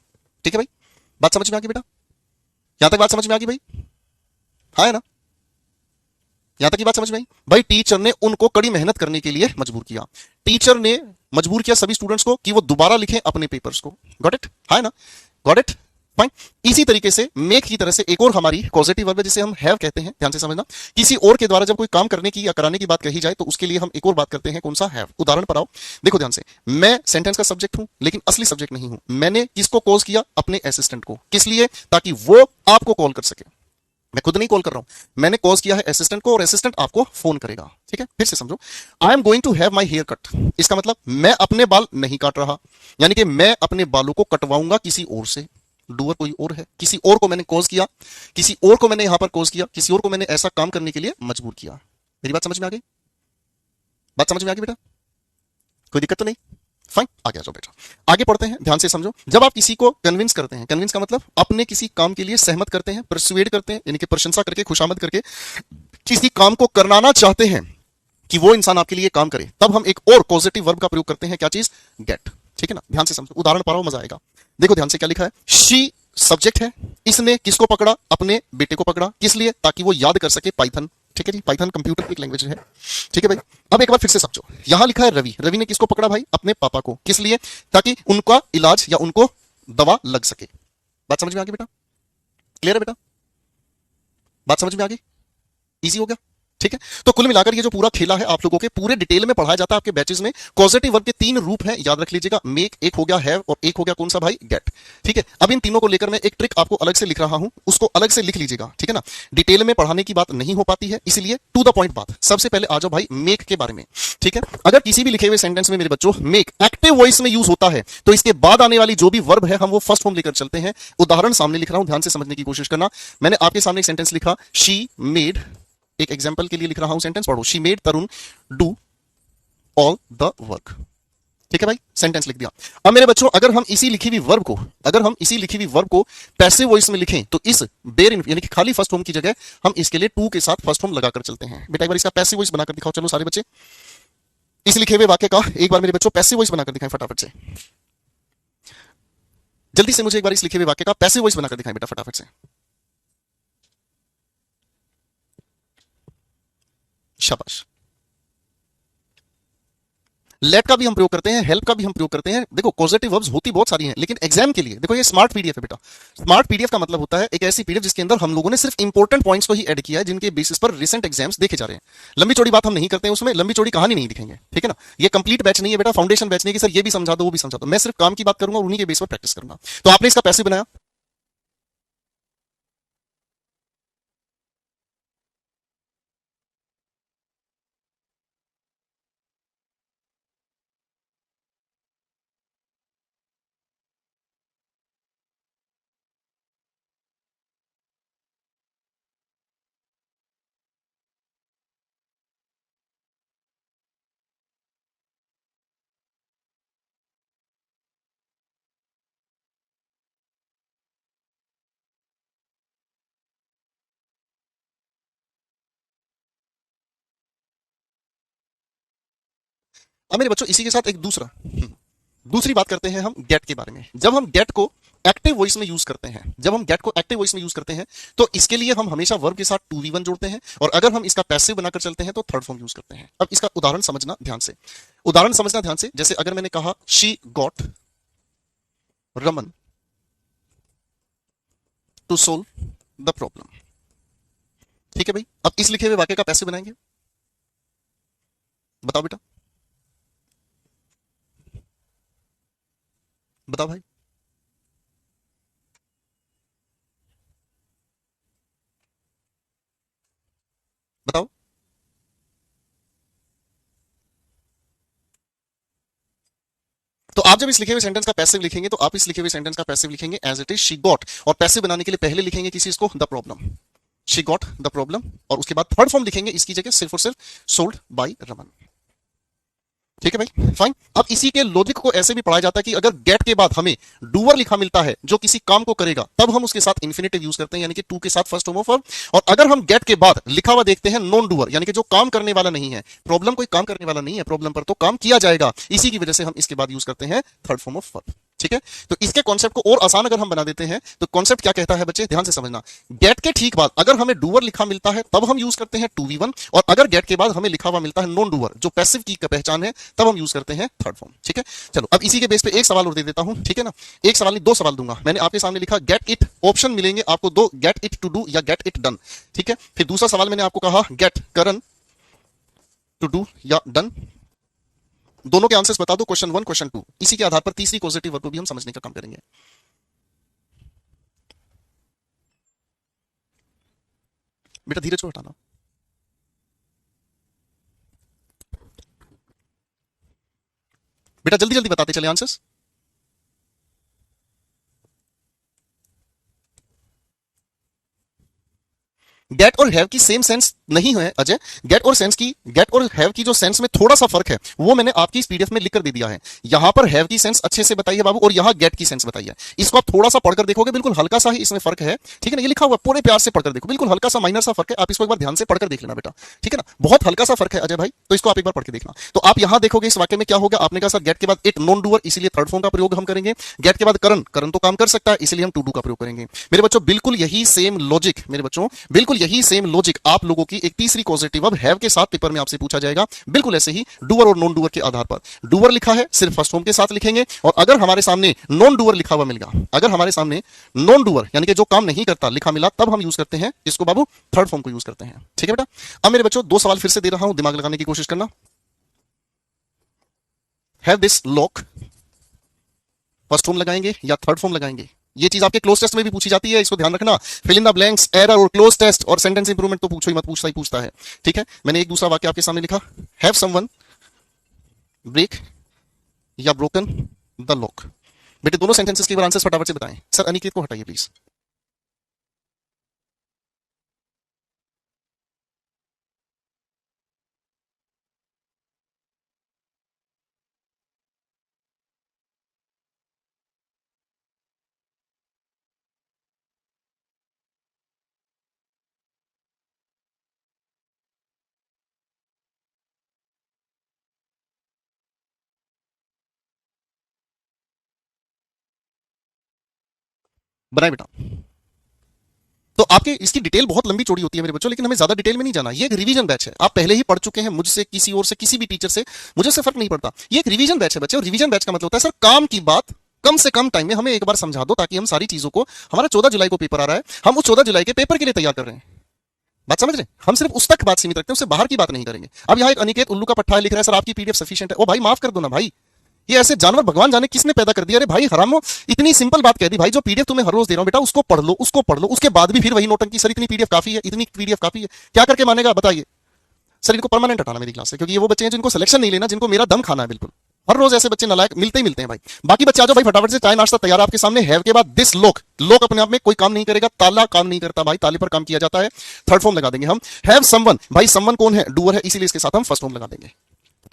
ठीक है भाई? बात समझ में आ गई बेटा? यहां तक बात समझ में आ गई भाई? हाँ है ना? यहां तक की बात समझ में आई भाई? टीचर ने उनको कड़ी मेहनत करने के लिए मजबूर किया। टीचर ने मजबूर किया सभी स्टूडेंट्स को कि वो दोबारा लिखें अपने पेपर्स को। Got it? है ना? Got it? फाइन। इसी तरीके से मेक की तरह से एक और हमारी पॉजिटिव वर्ब है जिसे हम हैव कहते हैं। ध्यान से समझना। किसी और के द्वारा जब कोई काम करने की या कराने की बात कही जाए तो उसके लिए हम एक और बात करते हैं, कौन सा? हैव। उदाहरण पर आओ, देखो ध्यान से। मैं सेंटेंस का सब्जेक्ट हूं लेकिन असली सब्जेक्ट नहीं हूं। मैंने किसको कॉल किया? अपने असिस्टेंट को। किस लिए? ताकि वो आपको कॉल कर सके। मैं खुद नहीं कॉल कर रहा हूं, मैंने कॉल किया है असिस्टेंट को और असिस्टेंट आपको फोन करेगा। ठीक है? फिर से समझो। I am going to have my hair cut. इसका मतलब मैं अपने बाल नहीं काट रहा, यानी कि मैं अपने बालों को कटवाऊंगा किसी और से। डूअर कोई और है, किसी और को मैंने कॉज किया, किसी और को मैंने यहां पर कॉज किया, किसी और को मैंने ऐसा काम करने के लिए मजबूर किया। मेरी बात समझ में आ गई? बात समझ में आ गई बेटा? कोई दिक्कत तो नहीं? फाइन, आगे आ जाओ बेटा। आगे पढ़ते हैं, ध्यान से समझो। जब आप किसी को कन्विंस करते हैं, कन्विंस का मतलब अपने किसी काम के लिए सहमत करते हैं, परसुएड करते हैं, यानी कि प्रशंसा करके, खुशामद करके किसी काम को करवाना चाहते हैं कि वो इंसान आपके लिए काम करे, तब हम एक और पॉजिटिव वर्ब का प्रयोग करते हैं। क्या चीज? गेट। ठीक है ना? ध्यान से समझो, उदाहरण पढ़ो, मजा आएगा। देखो ध्यान से, क्या लिखा है? शी सब्जेक्ट है, इसने किसको पकड़ा? अपने बेटे को पकड़ा। किस लिए? ताकि वो याद कर सके पाइथन। ठीक है जी, पाइथन कंप्यूटर की एक लैंग्वेज है। ठीक है भाई। अब एक बार फिर से समझो, यहां लिखा है रवि, रवि ने किसको पकड़ा भाई? अपने पापा को। किस लिए? ताकि उनका इलाज या उनको दवा लग सके। बात समझ में आ गई बेटा? क्लियर है बेटा? बात समझ में आ गई? इजी हो गया? ठीक है। तो कुल मिलाकर ये जो पूरा खेला है आप लोगों के पूरे डिटेल में पढ़ाया जाता है आपके बैचेस में। पॉजिटिव वर्ब के 3 रूप हैं, याद रख लीजिएगा। मेक एक हो गया, हैव, और एक हो गया कौन सा भाई? गेट। ठीक है। अब इन तीनों को लेकर मैं एक ट्रिक आपको अलग से लिख रहा हूं, उसको अलग से लिख लीजिएगा। ठीक है ना? डिटेल में पढ़ाने की बात नहीं हो पाती है, इसलिए टू द पॉइंट बात। सबसे पहले आ जाओ भाई मेक के बारे में। ठीक है। अगर किसी भी लिखे हुए सेंटेंस में मेरे बच्चों मेक एक्टिव वॉइस में यूज होता है, तो इसके बाद आने वाली जो भी वर्ब है हम वो फर्स्ट फॉर्म लेकर चलते हैं। उदाहरण सामने लिख रहा हूं, ध्यान से समझने की कोशिश करना। मैंने आपके सामने एक सेंटेंस लिखा, शी मेड, एक एग्जांपल के लिए लिख रहा हूं सेंटेंस, पढ़ो। She made Tarun do all the work. ठीक है भाई, सेंटेंस लिख दिया। अब मेरे बच्चों, अगर हम इसी लिखी हुई वर्ब को, पैसिव वॉइस में लिखें, तो इस बेर यानी कि खाली फर्स्ट फॉर्म की जगह हम इसके लिए टू के साथ फर्स्ट फॉर्म लगाकर चलते हैं। बेटा एक बार इसका पैसिव वॉइस बनाकर दिखाओ, चलो सारे बच्चे। इस लिखे हुए वाक्य का एक बार मेरे बच्चों पैसिव वॉइस बनाकर दिखाएं फटाफट से। जल्दी से मुझे एक बार इस लिखे हुए वाक्य का पैसिव वॉइस बनाकर दिखाएं बेटा फटाफट से। शाबाश। लेट का भी हम प्रयोग करते हैं, हेल्प का भी हम प्रयोग करते हैं। देखो पॉजिटिव वर्ब्स होती बहुत सारी हैं, लेकिन एग्जाम के लिए देखो ये स्मार्ट पीडीएफ है बेटा। स्मार्ट पीडीएफ का मतलब होता है एक ऐसी पीडीएफ जिसके अंदर हम लोगों ने सिर्फ इंपॉर्टेंट पॉइंट्स को ही ऐड किया है, जिनके बेसिस पर रिसेंट एग्जाम्स देखे जा रहे हैं। लंबी चौड़ी बात हम नहीं करते हैं उसमें, लंबी चौड़ी कहानी नहीं दिखेंगे। ठीक है ना? ये कंप्लीट बैच नहीं है बेटा, फाउंडेशन बैच नहीं कि सर ये भी समझा दो वो भी समझा दो। मैं सिर्फ काम की बात करूंगा और उन्हीं के बेस पर प्रैक्टिस करूंगा। तो आपने इसका पैसिव बनाया। अब मेरे बच्चों इसी के साथ एक दूसरी बात करते हैं हम गेट के बारे में। जब हम गेट को एक्टिव वॉइस में यूज करते हैं, तो इसके लिए हम हमेशा वर्ब के साथ टू वी वन जोड़ते हैं, और अगर हम इसका पैसिव बनाकर चलते हैं तो थर्ड फॉर्म यूज करते हैं। अब इसका उदाहरण समझना ध्यान से, जैसे अगर मैंने कहा she got Raman to solve the problem. ठीक है भाई। अब इस लिखे हुए वाक्य का पैसिव बनाएंगे, बताओ बेटा, बताओ भाई। बताओ। तो आप जब इस लिखे हुए सेंटेंस का पैसिव लिखेंगे, तो आप इस लिखे हुए सेंटेंस का पैसिव लिखेंगे as it is she got, और पैसिव बनाने के लिए पहले लिखेंगे किसी इसको the problem, she got the problem, और उसके बाद थर्ड फॉर्म लिखेंगे इसकी जगह सिर्फ और सिर्फ सोल्ड बाय रमन। ठीक है भाई, फाइन। अब इसी के लॉजिक को ऐसे भी पढ़ाया जाता है कि अगर गेट के बाद हमें डूअर लिखा मिलता है जो किसी काम को करेगा, तब हम उसके साथ इन्फिनेटिव यूज करते हैं, यानी कि टू के साथ फर्स्ट फॉर्म ऑफ वर्ब। और अगर हम गेट के बाद लिखा हुआ देखते हैं नॉन डूअर, यानी कि जो काम करने वाला नहीं है, प्रॉब्लम कोई काम करने वाला नहीं है, प्रॉब्लम पर तो काम किया जाएगा, इसी की वजह से हम इसके बाद यूज करते हैं थर्ड फॉर्म ऑफ वर्ब। ठीक है। तो इसके कॉन्सेप्ट को और आसान अगर हम बना देते हैं, तो कॉन्सेप्ट क्या कहता है बच्चे, ध्यान से समझना। गेट के ठीक बाद अगर हमें डूअर लिखा मिलता है, तब हम यूज करते हैं टू वी वन, और अगर गेट के बाद हमें लिखा हुआ मिलता है नॉन डूअर, जो पैसिव की पहचान है, तब हम यूज करते हैं थर्ड फॉर्म। ठीक है। चलो अब इसी के बेस पे एक सवाल और दे देता हूं, ठीक है ना? एक सवाल नहीं, दो सवाल दूंगा। मैंने आपके सामने लिखा गेट इट, ऑप्शन मिलेंगे आपको दो, गेट इट टू डू या गेट इट डन। ठीक है। फिर दूसरा सवाल मैंने आपको कहा गेट करन टू डू या डन। दोनों के आंसर्स बता दो, क्वेश्चन वन क्वेश्चन टू। इसी के आधार पर तीसरी पॉजिटिव वर्ब को भी हम समझने का काम करेंगे। बेटा धीरज को हटाना। बेटा जल्दी जल्दी बताते चले आंसर्स। गेट और हैव की सेम सेंस नहीं है अजय। गेट और हैव की जो सेंस में थोड़ा सा फर्क है वो मैंने आपकी इस पीडीएफ में लिख कर दे दिया है। यहां पर हैव की सेंस अच्छे से बताइए बाबू, और यहां गेट की सेंस बताइए। इसको आप थोड़ा सा पढ़कर देखोगे, बिल्कुल हल्का सा ही इसमें फर्क है, ठीक है ना। ये लिखा हुआ पूरे प्यार से पढ़कर देखो, बिल्कुल हल्का सा माइनर सा फर्क है, आप इसको एक बार ध्यान से पढ़कर देख लेना बेटा, ठीक है ना। बहुत हल्का सा फर्क है अजय भाई, तो इसको आप एक बार पढ़ के देखना। तो आप यहां देखोगे इस वाक्य में क्या होगा, आपने कहा सर गेट के बाद एक नॉन डूअर, इसीलिए थर्ड फॉर्म का प्रयोग हम करेंगे। गेट के बाद करण तो काम कर सकता है, इसलिए हम टू डू का प्रयोग करेंगे। मेरे बच्चों बिल्कुल यही सेम लॉजिक, मेरे बच्चों बिल्कुल यही सेम लॉजिक आप लोगों की एक तीसरी कॉजेटिव अब हैव के साथ पेपर में आपसे पूछा जाएगा, बिल्कुल ऐसे ही डूअर और नॉन डूअर के आधार पर। डूअर लिखा है सिर्फ फर्स्ट फॉर्म के साथ लिखेंगे, और अगर हमारे सामने नॉन डूअर लिखा हुआ मिलेगा, अगर हमारे सामने नॉन डूअर यानी कि जो काम नहीं करता लिखा मिला, तब हम यूज करते हैं इसको बाबू, थर्ड फॉर्म को यूज करते हैं, ठीक है बेटा। अब मेरे बच्चों दो सवाल फिर से दे रहा हूं, दिमाग लगाने की कोशिश करना। Have this lock first form लगाएंगे या थर्ड फॉर्म लगाएंगे, ये चीज आपके क्लोज टेस्ट में भी पूछी जाती है, इसको ध्यान रखना। Fill in the blanks, error और क्लोज टेस्ट और सेंटेंस इंप्रूवमेंट तो पूछो ही मत, पूछता ही पूछता है, ठीक है। मैंने एक दूसरा वाक्य आपके सामने लिखा, हैव समवन ब्रेक या ब्रोकन द लॉक। बेटे दोनों सेंटेंसेस के आंसर फटाफट से बताएं। सर अनिकेत को हटाइए प्लीज। बनाए बेटा। तो आपके इसकी डिटेल बहुत लंबी चौड़ी होती है मेरे बच्चों, लेकिन हमें ज्यादा डिटेल में नहीं जाना। ये एक रिवीजन बैच है, आप पहले ही पढ़ चुके हैं मुझसे, किसी और से, किसी भी टीचर से, मुझे से फर्क नहीं पड़ता। ये एक रिवीजन बैच है बच्चे, और रिवीजन बैच का मतलब होता है सर काम की बात कम से कम टाइम में हमें एक बार समझा दो, ताकि हम सारी चीजों को, हमारा 14 जुलाई को पेपर आ रहा है, हम उस 14 जुलाई के पेपर के लिए तैयार कर रहे हैं। बात समझ रहे हैं, हम सिर्फ उस तक बात सीमित रखते हैं, उससे बाहर की बात नहीं करेंगे। अब यहाँ एक अनिकेत उल्लू का पट्टा लिख रहा है सर आपकी पीडीएफ सफिशिएंट है। ओ भाई माफ कर दो ना भाई, ये ऐसे जानवर भगवान जाने किसने पैदा कर दिया। अरे भाई हरामो, इतनी सिंपल बात कह दी भाई, जो पीडीएफ तुम्हें हर रोज दे रहा हूं बेटा उसको पढ़ लो, उसको पढ़ लो, उसके बाद भी फिर वही नोटंकी, सर इतनी पीडीएफ काफी है, इतनी पीडीएफ काफी है, क्या करके मानेगा बताइए। सर इनको परमानेंट हटाना मेरी क्लास से, क्योंकि ये वो बच्चे हैं जिनको सिलेक्शन नहीं लेना, जिनको मेरा दम खाना है बिल्कुल। हर रोज ऐसे बच्चे नालायक मिलते ही मिलते हैं भाई। बाकी बच्चे आ जाओ भाई फटाफट से, चाय नाश्ता तैयार आपके सामने। हैव के बाद दिस लोक, लोक अपने आप में कोई काम नहीं करेगा, ताला काम नहीं करता भाई, ताले पर काम किया जाता है। थर्ड फॉर्म लगा देंगे हम। हैव समवन, भाई समवन कौन है, डूअर है, इसीलिए इसके साथ हम फर्स्ट फॉर्म लगा देंगे,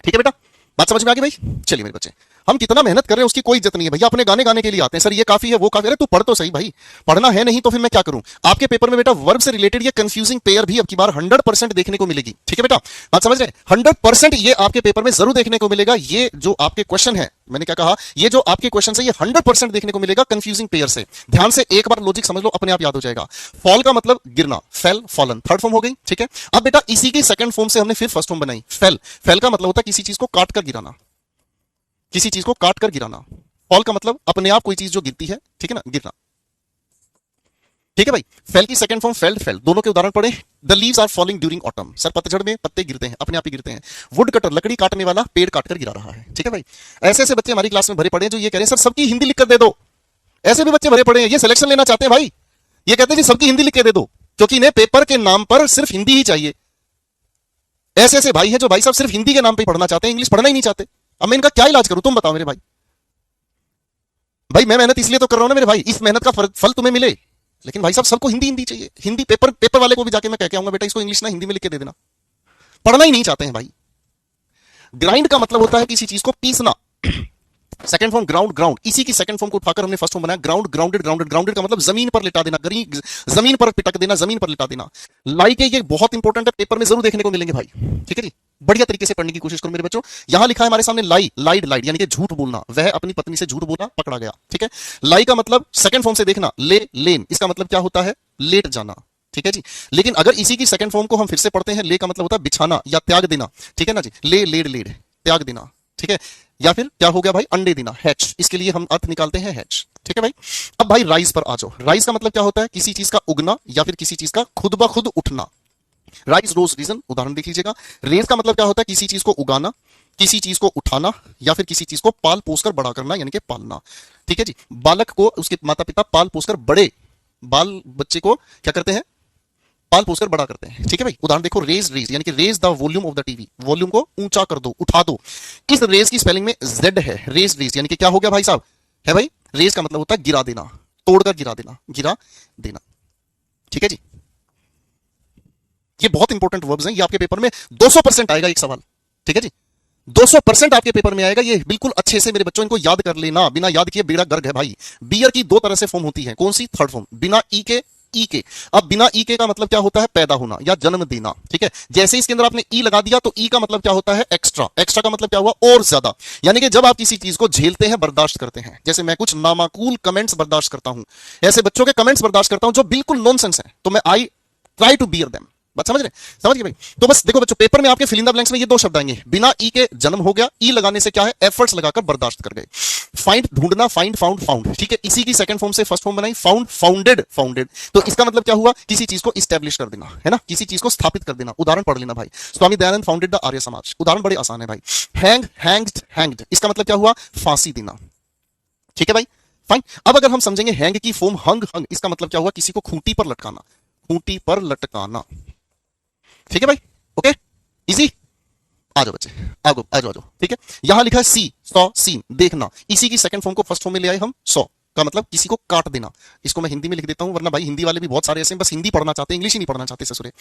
ठीक है बेटा। बात समझ में आ गई भाई। चलिए मेरे बच्चे, हम कितना मेहनत कर रहे हैं उसकी कोई इज्जत नहीं है भैया, अपने गाने गाने के लिए आते हैं, सर ये काफी है वो काफी। अरे तू पढ़ तो सही भाई, पढ़ना है नहीं तो फिर मैं क्या करूं। आपके पेपर में बेटा वर्ब से रिलेटेड ये कंफ्यूजिंग पेयर भी अब की बार 100% देखने को मिलेगी, ठीक है बेटा। बात समझ रहे हैं, 100% ये आपके पेपर में जरूर देखने को मिलेगा। ये जो आपके क्वेश्चन है, मैंने क्या कहा, ये जो आपके क्वेश्चन है ये 100% देखने को मिलेगा कंफ्यूजिंग पेयर से। ध्यान से एक बार लॉजिक समझ लो, अपने आप याद हो जाएगा। फॉल का मतलब गिरना, फेल फॉलन, थर्ड फॉर्म हो गई, ठीक है। अब बेटा इसी की सेकंड फॉर्म से हमने फिर फर्स्ट फॉर्म बनाई, फेल। फेल का मतलब होता है किसी चीज को काट कर गिराना, किसी चीज को काट कर गिराना। फॉल का मतलब अपने आप कोई चीज जो गिरती है, ठीक है ना, गिरना, ठीक है भाई। फेल की सेकंड फॉर्म फेल्ड, फेल। दोनों के उदाहरण पढ़े। The leaves are falling during autumn, sir पतझड़ में पत्ते गिरते हैं, अपने आप ही गिरते हैं। वुड कटर, लकड़ी काटने वाला पेड़ काटकर गिरा रहा है, ठीक है भाई। ऐसे ऐसे बच्चे हमारी क्लास में भरे पड़े हैं जो ये कह रहे हैं सर सबकी हिंदी लिख कर दे दो। ऐसे भी बच्चे भरे पड़े हैं, ये सिलेक्शन लेना चाहते हैं भाई, ये कहते हैं जी सबकी हिंदी लिख के दे दो, क्योंकि इन्हें पेपर के नाम पर सिर्फ हिंदी ही चाहिए। ऐसे ऐसे भाई हैं जो भाई साहब सिर्फ हिंदी के नाम पर पढ़ना चाहते हैं, इंग्लिश पढ़ना ही नहीं चाहते। अब मैं इनका क्या इलाज करूं, तुम बताओ मेरे भाई। भाई मैं मेहनत इसलिए तो कर रहा हूं ना मेरे भाई, इस मेहनत का फल तुम्हें मिले, लेकिन भाई साहब सबको हिंदी हिंदी चाहिए। हिंदी पेपर वाले को भी जाके मैं कह के आऊंगा बेटा इसको इंग्लिश ना हिंदी में लिख के दे देना, पढ़ना ही नहीं चाहते हैं भाई। ग्राइंड का मतलब होता है किसी चीज को पीसना। सेकंड फॉर्म ग्राउंड, ग्राउंड, इसी की सेकंड फॉर्म को उठाकर हमने फर्स्ट फॉर्म बनाया ग्राउंड, ग्राउंडेड, ग्राउंडेड। ग्राउंडेड का मतलब जमीन पर लिटा देना, जमीन पर पिटक देना, जमीन पर लिटा देना। लाई के ये बहुत इंपॉर्टेंट है, पेपर में जरूर देखने को मिलेंगे भाई, ठीक है जी। बढ़िया तरीके से पढ़ने की कोशिश करो मेरे बच्चों। यहां लिखा है हमारे सामने लाई, लाइड, लाइड यानी कि झूठ बोलना। वह अपनी पत्नी से झूठ बोला, पकड़ा गया, ठीक है। लाई का मतलब सेकंड फॉर्म से देखना, ले, लेन, इसका मतलब क्या होता है, लेट जाना, ठीक है जी। लेकिन अगर इसी की सेकंड फॉर्म को हम फिर से पढ़ते हैं, ले का मतलब होता है बिछाना या त्याग देना, ठीक है ना जी। ले, लेड, लेड, त्याग देना, ठीक है। या फिर क्या हो गया भाई, अंडे देना, हैच, इसके लिए हम अर्थ निकालते हैं हैच, ठीक है भाई। अब भाई राइज पर आ जाओ। राइज का मतलब क्या होता है, किसी चीज का उगना या फिर किसी चीज का खुद ब खुद उठना। राइज, रोज, रीजन, उदाहरण देख लीजिएगा। रेज का मतलब क्या होता है, किसी चीज को उगाना, किसी चीज को उठाना या फिर किसी चीज को पाल पोसकर बड़ा करना, यानी कि पालना, ठीक है जी। बालक को उसके माता पिता पाल पोसकर बड़े, बाल बच्चे को क्या करते हैं, पाल पोसकर बड़ा करते हैं, ठीक है भाई। उदाहरण देखो, रेज, रेज यानी कि raise the volume of the TV, volume को ऊंचा कर दो, उठा दो। इस रेज की स्पेलिंग में जेड है, रेज, रेज यानी कि क्या हो गया भाई साहब, है भाई। रेज का मतलब होता है गिरा देना, तोड़कर गिरा देना, गिरा देना, ठीक है जी। ये बहुत इंपॉर्टेंट वर्ब्स हैं, ये आपके पेपर में 200% आएगा एक सवाल, ठीक है जी। 200% आपके पेपर में आएगा, ये बिल्कुल अच्छे से मेरे बच्चों इनको याद कर लेना, बिना याद किए बेड़ा गर्क है भाई। बियर की दो तरह से फॉर्म होती है, कौन सी? थर्ड फॉर्म, बिना ई के, ई के। अब बिना ई के का मतलब क्या होता है? पैदा होना या जन्म देना, ठीक है। जैसे इसके अंदर आपने ई लगा दिया तो ई का मतलब क्या होता है? एक्स्ट्रा। एक्स्ट्रा का मतलब क्या हुआ? और ज्यादा। यानी कि जब आप किसी चीज को झेलते हैं, बर्दाश्त करते हैं, जैसे मैं कुछ नामाकूल कमेंट्स बर्दाश्त करता हूं, ऐसे बच्चों के कमेंट्स बर्दाश्त करता हूं जो बिल्कुल नॉनसेंस है, तो मैं I try to bear them. बात समझ रहे? समझ गए भाई? तो बस देखो बच्चों, पेपर में आपके फिल इन द ब्लैंक्स में ये दो शब्द आएंगे, बिना ई के जन्म हो गया, ई लगाने से क्या है? एफर्ट्स लगाकर बर्दाश्त कर गए। फाइंड ढूंढना, फाइंड, फाउंड, फाउंड, ठीक है। इसी की सेकंड फॉर्म से फर्स्ट फॉर्म बनाई, फाउंड, फाउंडेड, फाउंडेड। तो इसका मतलब क्या हुआ? किसी चीज को इस्टेब्लिश कर देना, है ना, किसी चीज को स्थापित कर देना। उदाहरण पढ़ लेना भाई, स्वामी दयानंद फाउंडेड द आर्य समाज। उदाहरण बड़े आसान है भाई। हैंग, हैंग्ड, हैंग्ड, इसका मतलब क्या हुआ? फांसी देना, ठीक है भाई। फाइन। अब अगर हम समझेंगे हैंग की फॉर्म हंग, हंग, इसका मतलब क्या हुआ? किसी को खूंटी पर लटकाना, खूंटी पर लटकाना, ठीक है भाई। Okay, easy. आ जाओ बच्चे, आ जाओ आ जाओ आ जाओ, ठीक है। यहां लिखा है सी, सॉ, सीन, देखना। इसी की सेकंड फॉर्म को फर्स्ट फॉर्म में ले आए हम, सॉ का मतलब किसी को काट देना। इसको मैं हिंदी में लिख देता हूं, वरना भाई हिंदी वाले भी बहुत सारे ऐसे हैं, बस हिंदी पढ़ना चाहते हैं, इंग्लिश ही नहीं पढ़ना चाहते ससुरे।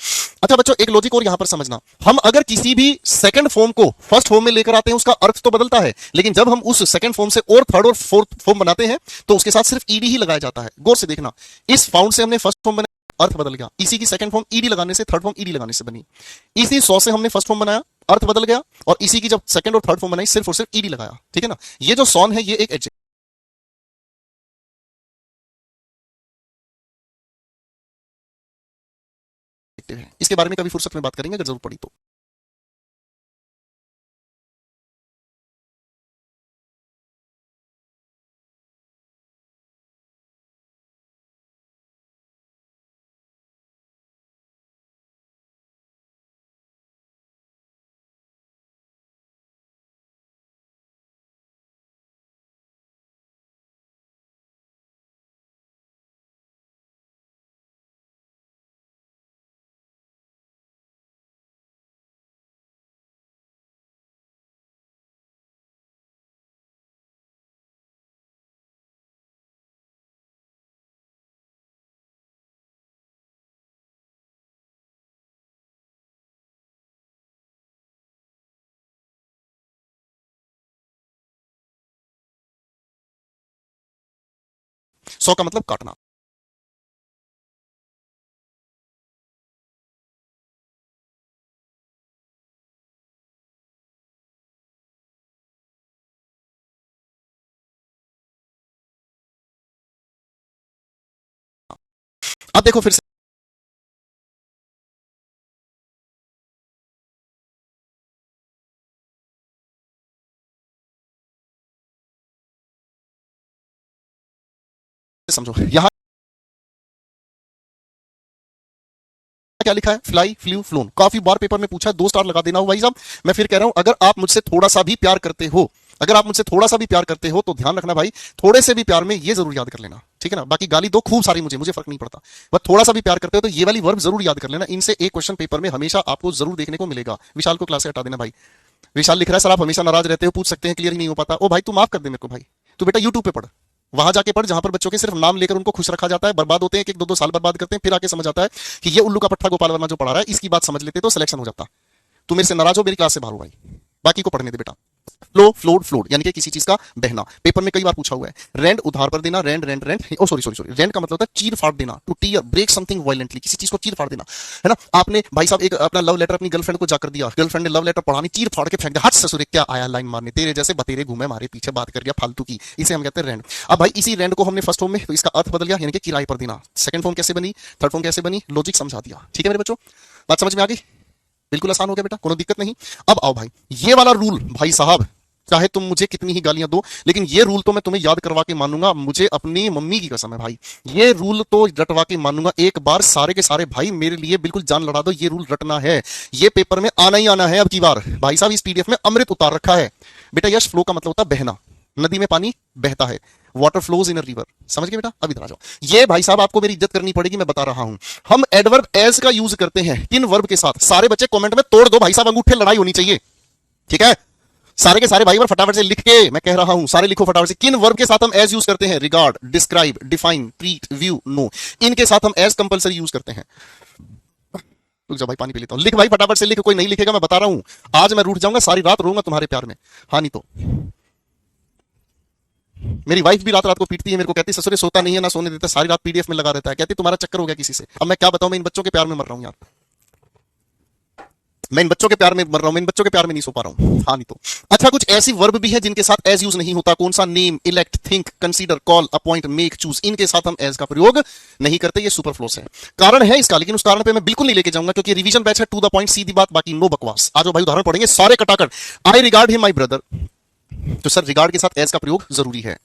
अच्छा बच्चों, एक लॉजिक और यहां पर समझना, हम अगर किसी भी सेकंड फॉर्म को फर्स्ट फॉर्म में लेकर आते हैं, उसका अर्थ तो बदलता है, लेकिन जब हम उस सेकंड फॉर्म से और थर्ड और फोर्थ फॉर्म बनाते हैं तो उसके साथ सिर्फ ईडी ही लगाया जाता है। गौर से देखना, इस फाउंड से हमने फर्स्ट फॉर्म, अर्थ बदल गया। इसी की सेकंड फॉर्म ईडी लगाने से, थर्ड फॉर्म ईडी लगाने से बनी। इसी सौ से हमने फर्स्ट फॉर्म बनाया, अर्थ बदल गया, और इसी की जब सेकंड और थर्ड फॉर्म बनाई, सिर्फ और सिर्फ ईडी लगाया, ठीक है ना। ये जो सॉन है ये एक एडजेक्टिव है, इसके बारे में कभी फुर्सत में बात करेंगे अगर जरूर पड़ी तो। सौ का मतलब काटना। अब देखो फिर से समझो, यहां क्या लिखा है? Fly, flu, phloem. काफी बार पेपर में पूछा है, 2 स्टार लगा देना हो भाई साहब। मैं फिर कह रहा हूं, अगर आप मुझसे थोड़ा सा भी प्यार करते हो, अगर आप मुझसे थोड़ा सा भी प्यार करते हो तो ध्यान रखना भाई, थोड़े से भी प्यार में ये जरूर याद कर लेना, ठीक है ना। बाकी गाली दो खूब सारी, मुझे मुझे फर्क नहीं पड़ता, बस थोड़ा सा भी प्यार करते हो तो ये वाली वर्ब जरूर याद कर लेना। इनसे एक क्वेश्चन पेपर में हमेशा आपको जरूर देखने को मिलेगा। विशाल को क्लास से हटा देना भाई। विशाल लिख रहा है, सर आप हमेशा नाराज रहते हो, पूछ सकते हैं, क्लियर ही नहीं हो पाता। ओ भाई तू माफ कर दे मेरे को भाई, तू बेटा यूट्यूब पे पढ़, वहां जाके पढ़ जहां पर बच्चों के सिर्फ नाम लेकर उनको खुश रखा जाता है। बर्बाद होते हैं, एक 2 2 साल बर्बाद करते हैं, फिर आके समझ आता है कि ये उल्लू का पट्टा गोपाल वर्मा जो पढ़ा रहा है, इसकी बात समझ लेते तो सिलेक्शन हो जाता। तू मेरे से नाराज हो, मेरी क्लास से बाहर हो भाई, बाकी को पढ़ने दे बेटा। फ्लो, फ्लोड, फ्लोड, यानी कि किसी चीज का बहना। पेपर में कई बार पूछा हुआ है। रेंट, उधार पर देना, rent, rent, rent. Oh sorry sorry sorry, rent का मतलब होता है चीर फाड़ देना, to tear, break something violently, किसी चीज को चीर फाड़ देना, है ना। आपने भाई साहब एक अपना लव लेटर अपनी गर्लफ्रेंड को जाकर दिया, गर्लफ्रेंड ने लव लेटर पढ़ा नहीं, चीर फाड़ के फेंक दिया, हट ससुरे क्या आया लाइन मारने, तेरे जैसे बतेरे घूमे हमारे पीछे, बात कर गया फालतू की, इसे हम कहते हैं रेंट। अब भाई इसी रेंट को हमने फर्स्ट फॉर्म में, तो इसका अर्थ बदल गया, यानी कि किराए पर देना। सेकंड फॉर्म कैसे बनी, थर्ड फॉर्म कैसे बनी, लॉजिक समझा दिया, ठीक है मेरे बच्चों, बात समझ में आ गई? बिल्कुल आसान हो गया बेटा, कोई दिक्कत नहीं। अब आओ भाई, ये वाला रूल भाई साहब, चाहे तुम मुझे कितनी ही गालियां दो, लेकिन ये रूल तो मैं तुम्हें याद करवा के मानूंगा, मुझे अपनी मम्मी की कसम है भाई, ये रूल तो रटवा के मानूंगा। एक बार सारे के सारे भाई मेरे लिए बिल्कुल जान लड़ा दो, ये रूल रटना है, ये पेपर में आना ही आना है अब की बार। भाई साहब इस पीडीएफ में अमृत उतार रखा है बेटा। यश, फ्लो का मतलब होता है बहना, नदी में पानी बहता है, water flows in a river, समझ गए बेटा? अब इधर आ जाओ, ये भाई साहब आपको मेरी इज्जत करनी पड़ेगी, मैं बता रहा हूं। हम एडवर्ब एज का यूज करते हैं किन वर्ब के साथ? सारे बच्चे कमेंट में तोड़ दो भाई साहब, अंगूठे लड़ाई होनी चाहिए, ठीक है। सारे के सारे भाई बार फटाफट से लिख के, मैं कह रहा हूं सारे लिखो फटाफट से, किन वर्ब के साथ हम एज यूज करते हैं? Regard, describe, define, treat, view, know, इनके साथ हम एज कंपलसरी यूज करते हैं। रुक जा भाई, पानी पी लेता हूँ। लिख भाई फटाफट से लिख, कोई नहीं लिखेगा मैं बता रहा हूं, आज मैं रूठ जाऊंगा, सारी रात रोऊंगा तुम्हारे प्यार में। हाँ नहीं तो मेरी वाइफ भी रात रात को पीटती है मेरे को, कहती ससुरे सोता नहीं है ना सोने देता, सारी रात पीडीएफ में लगा रहता है, कहती तुम्हारा चक्कर हो गया किसी से। अब मैं क्या बताऊं, मैं इन बच्चों के प्यार में मर रहा हूं यार, मैं इन बच्चों के प्यार में मर रहा हूं, मैं इन बच्चों के प्यार में नहीं सो पा रहा हूं। हाँ नहीं तो अच्छा, कुछ ऐसी वर्ब भी है जिनके साथ एज यूज नहीं होता। कौन सा? Name, elect, think, consider, call, appoint, make, choose, इनके साथ हम एज का प्रयोग नहीं करते, ये सुपरफ्लोस है। कारण है इसका, लेकिन उस कारण पे मैं बिल्कुल नहीं लेके जाऊंगा, क्योंकि रिवीजन बैच है, टू द पॉइंट, सीधी बात, बाकी नो बकवास। आज भाई उदाहरण पढ़ेंगे सारे कटाकट। I regard him my brother, तो सर रिगार्ड के साथ एज का प्रयोग जरूरी है।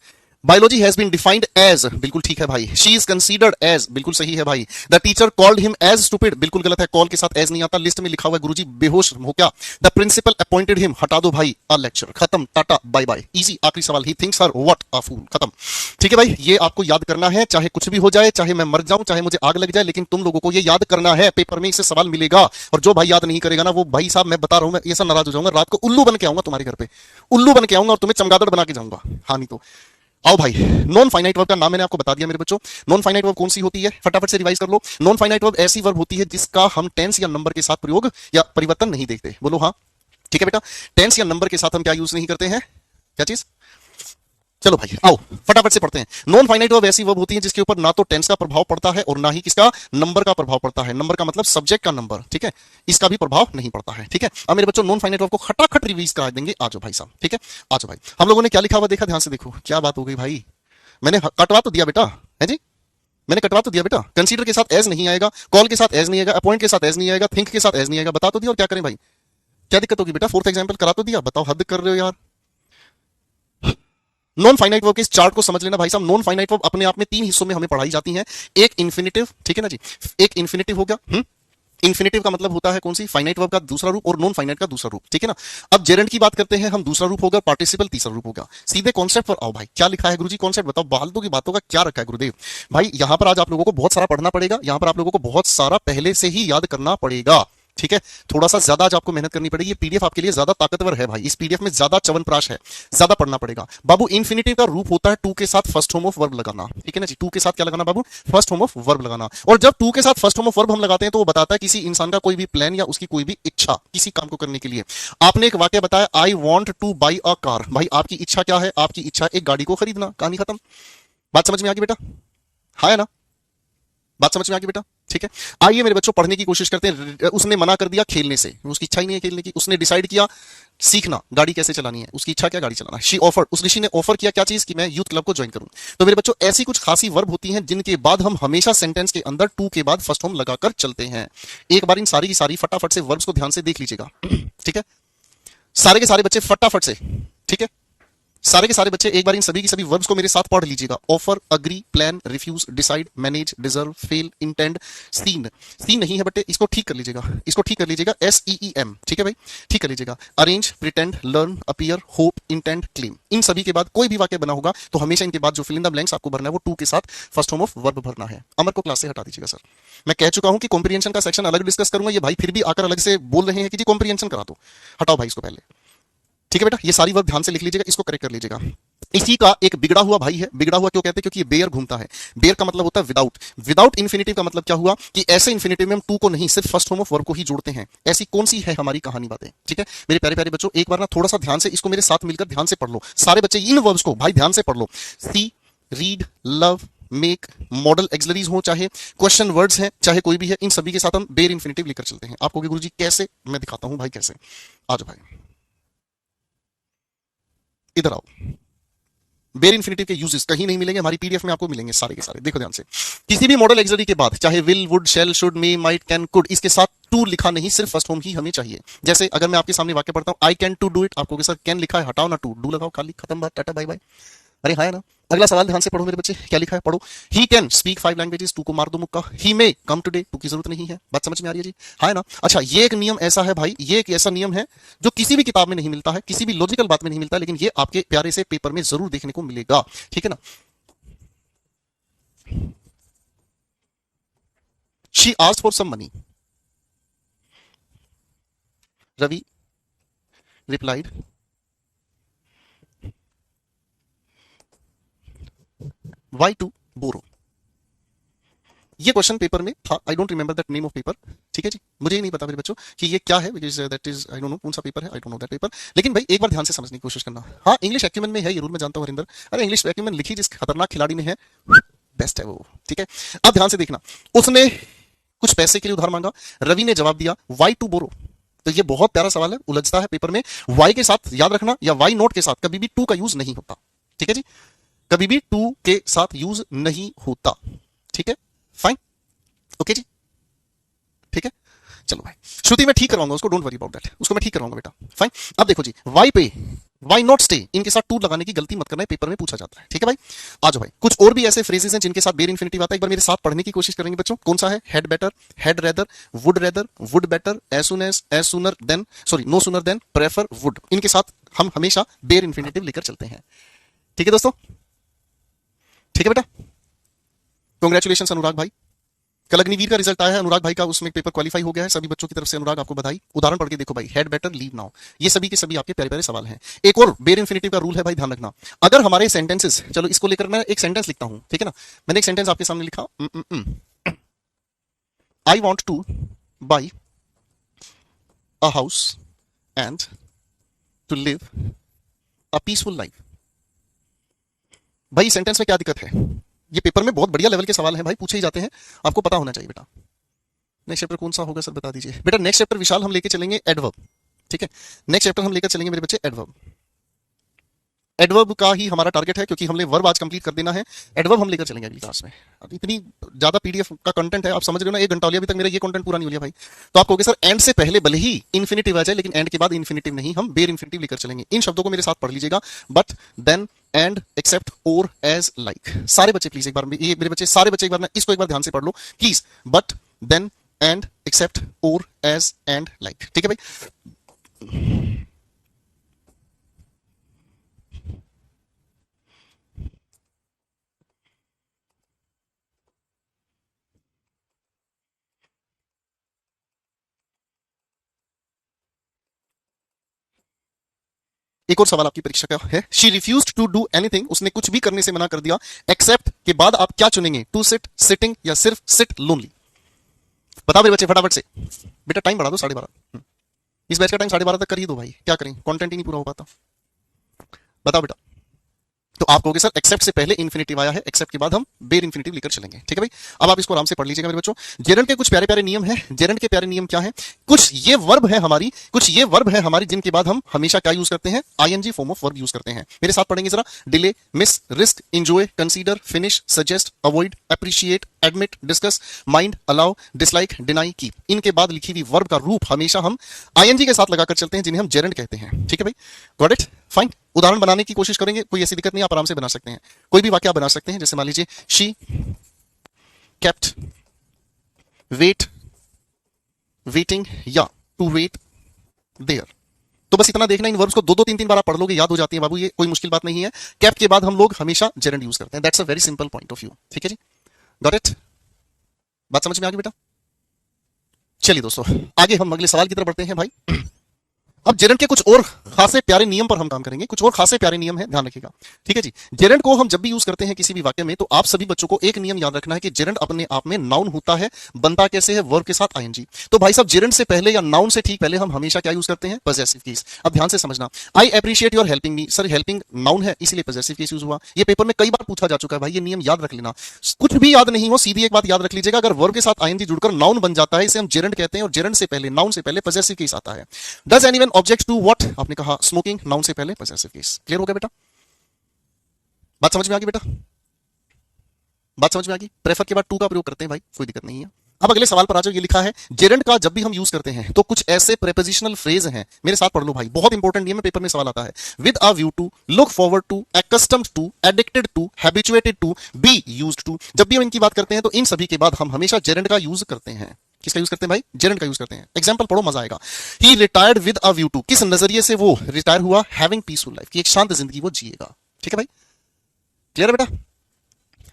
Biology has been defined as, बिल्कुल ठीक है भाई। शी इज कंसीडर्ड एज, बिल्कुल सही है भाई। The teacher called him as stupid, बिल्कुल गलत है, कॉल के साथ एज नहीं आता, लिस्ट में लिखा हुआ है गुरुजी बेहोश हो क्या। द प्रिंसिपल अपॉइंटेड हिम, हटा दो भाई, अ लेक्चर, खत्म, टाटा बाय बाय, इजी। आखिरी सवाल, he thinks her what a फूल, खत्म। ठीक है भाई, ये आपको याद करना है, चाहे कुछ भी हो जाए, चाहे मैं मर जाऊं, चाहे मुझे आग लग जाए, लेकिन तुम लोगों को ये याद करना है, पेपर में इससे सवाल मिलेगा। और जो भाई याद नहीं करेगा ना, वो भाई साहब मैं बता रहा हूं, मैं ऐसा नाराज हो जाऊंगा, रात को उल्लू बन के आऊंगा तुम्हारे घर पे, उल्लू बन के आऊंगा और तुम्हें चमगादड़ बना के जाऊंगा। हाँ नहीं तो आओ भाई, नॉन फाइनाइट वर्ब का नाम मैंने आपको बता दिया मेरे बच्चों। नॉन फाइनाइट वर्ब कौन सी होती है, फटाफट से रिवाइज कर लो। नॉन फाइनाइट वर्ब ऐसी वर्ब होती है जिसका हम टेंस या नंबर के साथ प्रयोग या परिवर्तन नहीं देखते। बोलो हाँ, ठीक है बेटा। टेंस या नंबर के साथ हम क्या यूज नहीं करते हैं, क्या चीज? चलो भाई आओ फटाफट से पढ़ते हैं। नॉन फाइनाइट वर्ब ऐसी वर्ब होती है जिसके ऊपर ना तो टेंस का प्रभाव पड़ता है और ना ही किसका, नंबर का प्रभाव पड़ता है। नंबर का मतलब सब्जेक्ट का नंबर, ठीक है, इसका भी प्रभाव नहीं पड़ता है। ठीक है, अब मेरे बच्चों नॉन फाइनाइट वर्ब को खटाखट रिवीज करा देंगे। आ जाओ भाई साहब, ठीक है, आ जाओ भाई। हम लोगों ने क्या लिखा हुआ देखा, ध्यान से देखो, क्या बात हो गई भाई, मैंने कटवा तो दिया बेटा, है जी, मैंने कटवा तो दिया बेटा। कंसीडर के साथ एज नहीं आएगा, कॉल के साथ एज नहीं आएगा, अपॉइंट के साथ एज नहीं आएगा, थिंक के साथ एज नहीं आएगा, बता तो दिया, और क्या करें भाई, क्या दिक्कत होगी बेटा, फोर्थ एग्जांपल करा तो दिया, बताओ हद कर रहे हो यार। नॉन फाइनाइट वर्ब के इस चार्ट को समझ लेना भाई साहब। नॉन फाइनाइट वर्ब अपने आप में तीन हिस्सों में हमें पढ़ाई जाती है। एक इन्फिनेटिव, ठीक है ना जी, एक इन्फिनेटिव हो गया, इन्फिनेटिव का मतलब होता है कौन सी, फाइनाइट वर्ब का दूसरा रूप, और नॉन फाइनाइट का दूसरा रूप, ठीक है ना। अब जेरेंट की बात करते हैं हम, दूसरा रूप होगा, पार्टिसिपल तीसरा रूप होगा। सीधे कॉन्सेप्ट पर आओ भाई, क्या लिखा है गुरुजी, कॉन्सेप्ट बताओ, फालतू की बातों का क्या रखा है गुरुदेव। भाई यहां पर आज आप लोगों को बहुत सारा पढ़ना पड़ेगा, यहां पर आप लोगों को बहुत सारा पहले से ही याद करना पड़ेगा। ठीक है, थोड़ा सा ज्यादा आज आपको मेहनत करनी पड़ेगी। ये पीडीएफ आपके लिए ज्यादा ताकतवर है भाई, इस पीडीएफ में ज्यादा च्यवनप्राश है, ज्यादा पढ़ना पड़ेगा बाबू। इन्फिनिटिव का रूप होता है टू के साथ फर्स्ट होम ऑफ वर्ब लगाना, ठीक है ना जी, टू के साथ क्या लगाना बाबू, फर्स्ट होम ऑफ वर्ब लगाना। और जब टू के साथ फर्स्ट होम ऑफ वर्ब हम लगाते हैं तो वो बताता है किसी इंसान का कोई भी प्लान या उसकी कोई भी इच्छा किसी काम को करने के लिए। आपने एक वाक्य बताया, आई want to buy a car, भाई आपकी इच्छा क्या है, आपकी इच्छा एक गाड़ी को खरीदना, कहानी खत्म। बात समझ में आ गई बेटा, हाँ है ना, बात समझ में आ गई बेटा, ठीक है। आइए मेरे बच्चों पढ़ने की कोशिश करते हैं। उसने मना कर दिया खेलने से, उसकी इच्छा ही नहीं है खेलने की। उसने डिसाइड किया सीखना गाड़ी कैसे चलानी है, उसकी इच्छा क्या, गाड़ी चलाना। शी ऑफर्ड, उस ऋषि ने ऑफर किया क्या चीज, कि मैं यूथ क्लब को ज्वाइन करूं। तो मेरे बच्चों ऐसी कुछ खासी वर्ब होती हैं जिनके बाद हम हमेशा सेंटेंस के अंदर टू के बाद फर्स्ट होम लगाकर चलते हैं। एक बार इन सारी की सारी फटाफट से वर्ब्स को ध्यान से देख लीजिएगा, ठीक है, सारे के सारे बच्चे फटाफट से, ठीक है, सारे के सारे बच्चे एक बार इन सभी की सभी वर्ब्स को मेरे साथ पढ़ लीजिएगा। Offer, agree, plan, refuse, decide, manage, deserve, fail, intend, seem, seem नहीं है बटे, इसको ठीक कर लीजिएगा, इसको ठीक कर लीजिएगा, SEEM, ठीक है भाई, ठीक कर लीजिएगा। Arrange, pretend, learn, appear, hope, intend, claim, इन सभी के बाद कोई भी वाक्य बना होगा तो हमेशा इनके बाद जो फिल इन द ब्लैंक्स आपको भरना है वो टू के साथ फर्स्ट होम ऑफ वर्ब भरना है। अमर को क्लास से हटा दीजिएगा सर, मैं कह चुका हूं कि कॉम्प्रिहेंशन का सेक्शन अलग डिस्कस करूंगा, ये भाई फिर भी आकर अलग से बोल रहे हैं कि जी कॉम्प्रिहेंशन करा दो, हटाओ भाई इसको पहले, ठीक है बेटा। ये सारी वर्ब ध्यान से लिख लीजिएगा, इसको करेक्ट कर लीजिएगा। इसी का एक बिगड़ा हुआ भाई है, बिगड़ा हुआ क्यों कहते हैं, क्योंकि ये बेयर घूमता है। बेयर का मतलब होता है विदाउट, विदाउट इन्फिनेटिव का मतलब क्या हुआ कि ऐसे इन्फिनेटिव में हम टू को नहीं सिर्फ फर्स्ट होम ऑफ वर्ब को ही जोड़ते हैं। ऐसी कौन सी है हमारी कहानी बातें, ठीक है मेरे प्यारे प्यारे बच्चों। एक बार ना थोड़ा सा ध्यान से इसको मेरे साथ मिलकर ध्यान से पढ़ लो, सारे बच्चे इन वर्ब्स को भाई ध्यान से पढ़ लो। सी, रीड, लव, मेक, मॉडल एक्सलरीज हो, चाहे क्वेश्चन वर्ड्स हैं, चाहे कोई भी है, इन सभी के साथ हम बेयर इन्फिनेटिव लेकर चलते हैं। आपको गुरुजी कैसे, मैं दिखाता हूं भाई कैसे। आ जाओ भाई, इधर आओ। बेयर इन्फिनेटिव के यूजेस कहीं नहीं मिलेंगे, हमारी पीडीएफ में आपको मिलेंगे सारे के सारे, देखो ध्यान से। किसी भी मॉडल एक्सलरी के बाद चाहे will, would, shall, should, may, might, can, could, इसके साथ टू लिखा नहीं, सिर्फ फर्स्ट होम ही हमें चाहिए। जैसे अगर मैं आपके सामने वाक्य पढ़ता हूं, I can to do it, आपको सर कैन लिखा है, हटाओ ना टू, डू लगाओ खाली, खत्म बात, टाटा बाय बाय। अरे हाँ है ना। अगला सवाल ध्यान से पढ़ो मेरे बच्चे, क्या लिखा है पढ़ो। He can speak 5 languages, to को मार दो मुक्का। ही मे कम टुडे, टू की जरूरत नहीं है। बात समझ में आ रही है जी, हाँ है ना। अच्छा ये एक नियम ऐसा है भाई, ये एक ऐसा नियम है जो किसी भी किताब में नहीं मिलता है, किसी भी लॉजिकल बात में नहीं मिलता, लेकिन ये आपके प्यारे से पेपर में जरूर देखने को मिलेगा, ठीक है ना। She asked for some money, Ravi replied why to borrow. ये क्वेश्चन पेपर में था, I don't remember that name of paper, ठीक है जी, मुझे ही नहीं पता मेरे बच्चों कि ये क्या है, because that is I don't know कौन सा पेपर है, I don't know that paper. लेकिन भाई एक बार ध्यान से समझने की कोशिश करना। हाँ, इंग्लिश एक्यूमेन में है ये रूल, मैं जानता हूँ हरिंदर, अरे इंग्लिश एक्यूमेन लिखी जिस खतरनाक खिलाड़ी ने है, बेस्ट है वो, ठीक है। अब ध्यान से देखना, उसने कुछ पैसे के लिए उधार मांगा, रवि ने जवाब दिया वाई टू बोरो। तो ये बहुत प्यारा सवाल है, उलझता है पेपर में। वाई के साथ याद रखना, या वाई नोट के साथ कभी भी टू का यूज नहीं होता, ठीक है जी, कभी भी टू के साथ यूज नहीं होता, ठीक है, फाइन, ओके जी, ठीक है। चलो भाई, श्रुति मैं ठीक करवाऊंगा उसको, डोंट वरी अबाउट दैट, उसको मैं ठीक करवाऊंगा बेटा, फाइन। अब देखो जी, वाई पे वाई नॉट स्टे, इनके साथ टू लगाने की गलती मत करना है, पेपर में पूछा जाता है, ठीक है भाई। आ जाओ भाई, कुछ और भी ऐसे फ्रेजेस हैं जिनके साथ बेर इन्फिनिटिव आता है, एक बार मेरे साथ पढ़ने की कोशिश करेंगे बच्चों। कौन सा है? Had better, had rather, would better, as soon as sooner than, sorry no sooner than, prefer, would, इनके साथ हम हमेशा बेर इन्फिनिटिव लेकर चलते हैं, ठीक है दोस्तों, ठीक है बेटा। कांग्रेचुलेशन अनुराग भाई, कल अग्निवीर का रिजल्ट आया है, अनुराग भाई का उसमें पेपर क्वालिफाई हो गया है, सभी बच्चों की तरफ से अनुराग आपको बधाई। उदाहरण पढ़ के देखो भाई, हेड बेटर, लीव नाउ, ये सभी के सभी आपके प्यारे प्यारे सवाल हैं। एक और बेर इन्फिनिटिव का रूल है भाई, ध्यान रखना, अगर हमारे सेंटेंसेस, चलो इसको लेकर मैं एक सेंटेंस लिखता हूं, ठीक है ना, मैंने एक सेंटेंस आपके सामने लिखा, I want to buy a house and to live a peaceful life. भाई इस सेंटेंस में क्या दिक्कत है? ये पेपर में बहुत बढ़िया लेवल के सवाल हैं भाई, पूछे ही जाते हैं, आपको पता होना चाहिए बेटा। नेक्स्ट चैप्टर कौन सा होगा सर, बता दीजिए बेटा। नेक्स्ट चैप्टर विशाल हम लेके चलेंगे एडवर्ब, ठीक है, नेक्स्ट चैप्टर हम लेकर चलेंगे मेरे बच्चे एडवर्ब। एडवर्ब का ही हमारा टारगेट है, क्योंकि हमने वर्ब आज कंप्लीट कर देना है, एडवर्ब हम लेकर चलेंगे अगली क्लास में। अब इतनी ज्यादा पीडीएफ का कंटेंट है, आप समझ रहे हो ना, 1 घंटा हो लिया, अभी तक मेरा ये कंटेंट पूरा नहीं हो लिया भाई। तो आप कहोगे सर एंड से पहले भले ही इन्फिनिटिव आ जाए, लेकिन एंड के बाद इन्फिनिटिव नहीं, हम बेर इन्फिनिटिव लेकर चलेंगे। इन शब्दों को मेरे साथ पढ़ लीजिएगा, बट देन, एंड, एक्सेप्ट, और, एज, लाइक। सारे बच्चे प्लीज एक बार, ये मेरे बच्चे सारे बच्चे एक बार ना इसको एक बार ध्यान से पढ़ लो please, but then, and, except, और, एज, एंड, लाइक, ठीक है भाई। एक और सवाल आपकी परीक्षा का है, she refused to do anything, उसने कुछ भी करने से मना कर दिया, एक्सेप्ट के बाद आप क्या चुनेंगे, टू सिट, सिटिंग, या सिर्फ सिट लोनली? बताओ मेरे बच्चे फटाफट से, बेटा टाइम बढ़ा दो 12:30, इस बैच का टाइम 12:30 तक कर ही दो भाई, क्या करें, कंटेंट ही नहीं पूरा हो पाता, बताओ बेटा। तो आप कहोगे सर एक्सेप्ट से पहले इन्फिनिटिव आया है, एक्सेप्ट के बाद हम बेर इन्फिनिटिव लेकर चलेंगे, ठीक है भाई। अब आप इसको आराम से पढ़ लीजिएगा मेरे बच्चों। जेरंड के कुछ प्यारे प्यारे नियम हैं, जेरंड के प्यारे नियम क्या है, कुछ ये वर्ब है हमारी, कुछ ये वर्ब है हमारी जिनके बाद हम हमेशा क्या यूज करते हैं, I N G form of verb use करते हैं। मेरे साथ पढ़ेंगे जरा, delay, miss, risk, enjoy, consider, finish, suggest, avoid, appreciate, admit, discuss, mind, allow, dislike, deny, keep, इनके बाद लिखी हुई वर्ब का रूप हमेशा हम आईएनजी के साथ लगाकर चलते हैं, जिन्हें हम जेरंड कहते हैं, ठीक है भाई, गॉट इट, फाइन। उदाहरण बनाने की कोशिश करेंगे, कोई ऐसी दिक्कत नहीं, आप आराम से बना सकते हैं, कोई भी वाक्य बना सकते हैं, जैसे मान लीजिए शी केप्ट वेट वेटिंग, या टू वेट देयर। तो बस इतना देखना, इन वर्ब्स को 2-2 3-3 बार आप पढ़ लोगे, याद हो जाती है बाबू, ये कोई मुश्किल बात नहीं है। केप्ट के बाद हम लोग हमेशा जेरंड यूज करते हैं, that's a very simple point of view, ठीक है जी, गॉट इट, बात समझ में आ गई बेटा। चलिए दोस्तों, आगे हम अगले सवाल की तरफ बढ़ते हैं भाई। अब जेरंड के कुछ और खासे प्यारे नियम पर हम काम करेंगे, कुछ और खासे प्यारे नियम हैं, ध्यान रखिएगा, ठीक है जी। जेरंड को हम जब भी यूज करते हैं किसी भी वाक्य में, तो आप सभी बच्चों को एक नियम याद रखना है कि जेरंड अपने आप में नाउन होता है, बनता कैसे है, वर्ब के साथ आईएनजी। तो भाई साहब जेरंड से पहले या नाउन से ठीक पहले हम हमेशा क्या यूज करते हैं, पॉजेसिव केस। अब ध्यान से समझना, I appreciate your helping me, sir helping noun है इसलिए पॉजेसिव केस यूज हुआ, ये पेपर में कई बार पूछा जा चुका है भाई, ये नियम याद रख लेना। कुछ भी याद नहीं हो, सीधी एक बात याद रख लीजिएगा, अगर वर्ब के साथ आईएनजी जुड़कर नाउन बन जाता है, इसे हम जेरंड कहते हैं, और जेरंड से पहले, नाउन से पहले पॉजेसिव केस आता है। Does anyone object to what, आपने कहा स्मोकिंग, नाउन से पहले पॉजेसिव केस, क्लियर हो गया बेटा, बात समझ में आ गई बेटा, बात समझ में आ गई। प्रेफर के बाद टू का प्रयोग करते हैं भाई, कोई दिक्कत नहीं है। अब अगले सवाल पर आ जाओ, ये लिखा है जेरंड का जब भी हम यूज करते हैं तो कुछ ऐसे प्रेपोजिशनल फ्रेज हैं, मेरे साथ पढ़ लो भाई, बहुत इंपॉर्टेंट नियम है, पेपर में सवाल आता है। With a view to, look forward to, accustomed to, addicted to, habituated to, be used to, जब भी हम इनकी बात करते हैं तो इन सभी के बाद हम हमेशा जेरंड का यूज करते हैं। किसका यूज करते हैं भाई, जेरंड का यूज करते हैं। एग्जांपल पढ़ो, मजा आएगा। He retired with a view to, किस नजरिए से वो रिटायर हुआ, हैविंग पीसफुल लाइफ, की एक शांत जिंदगी वो जिएगा, ठीक है भाई, क्लियर है बेटा,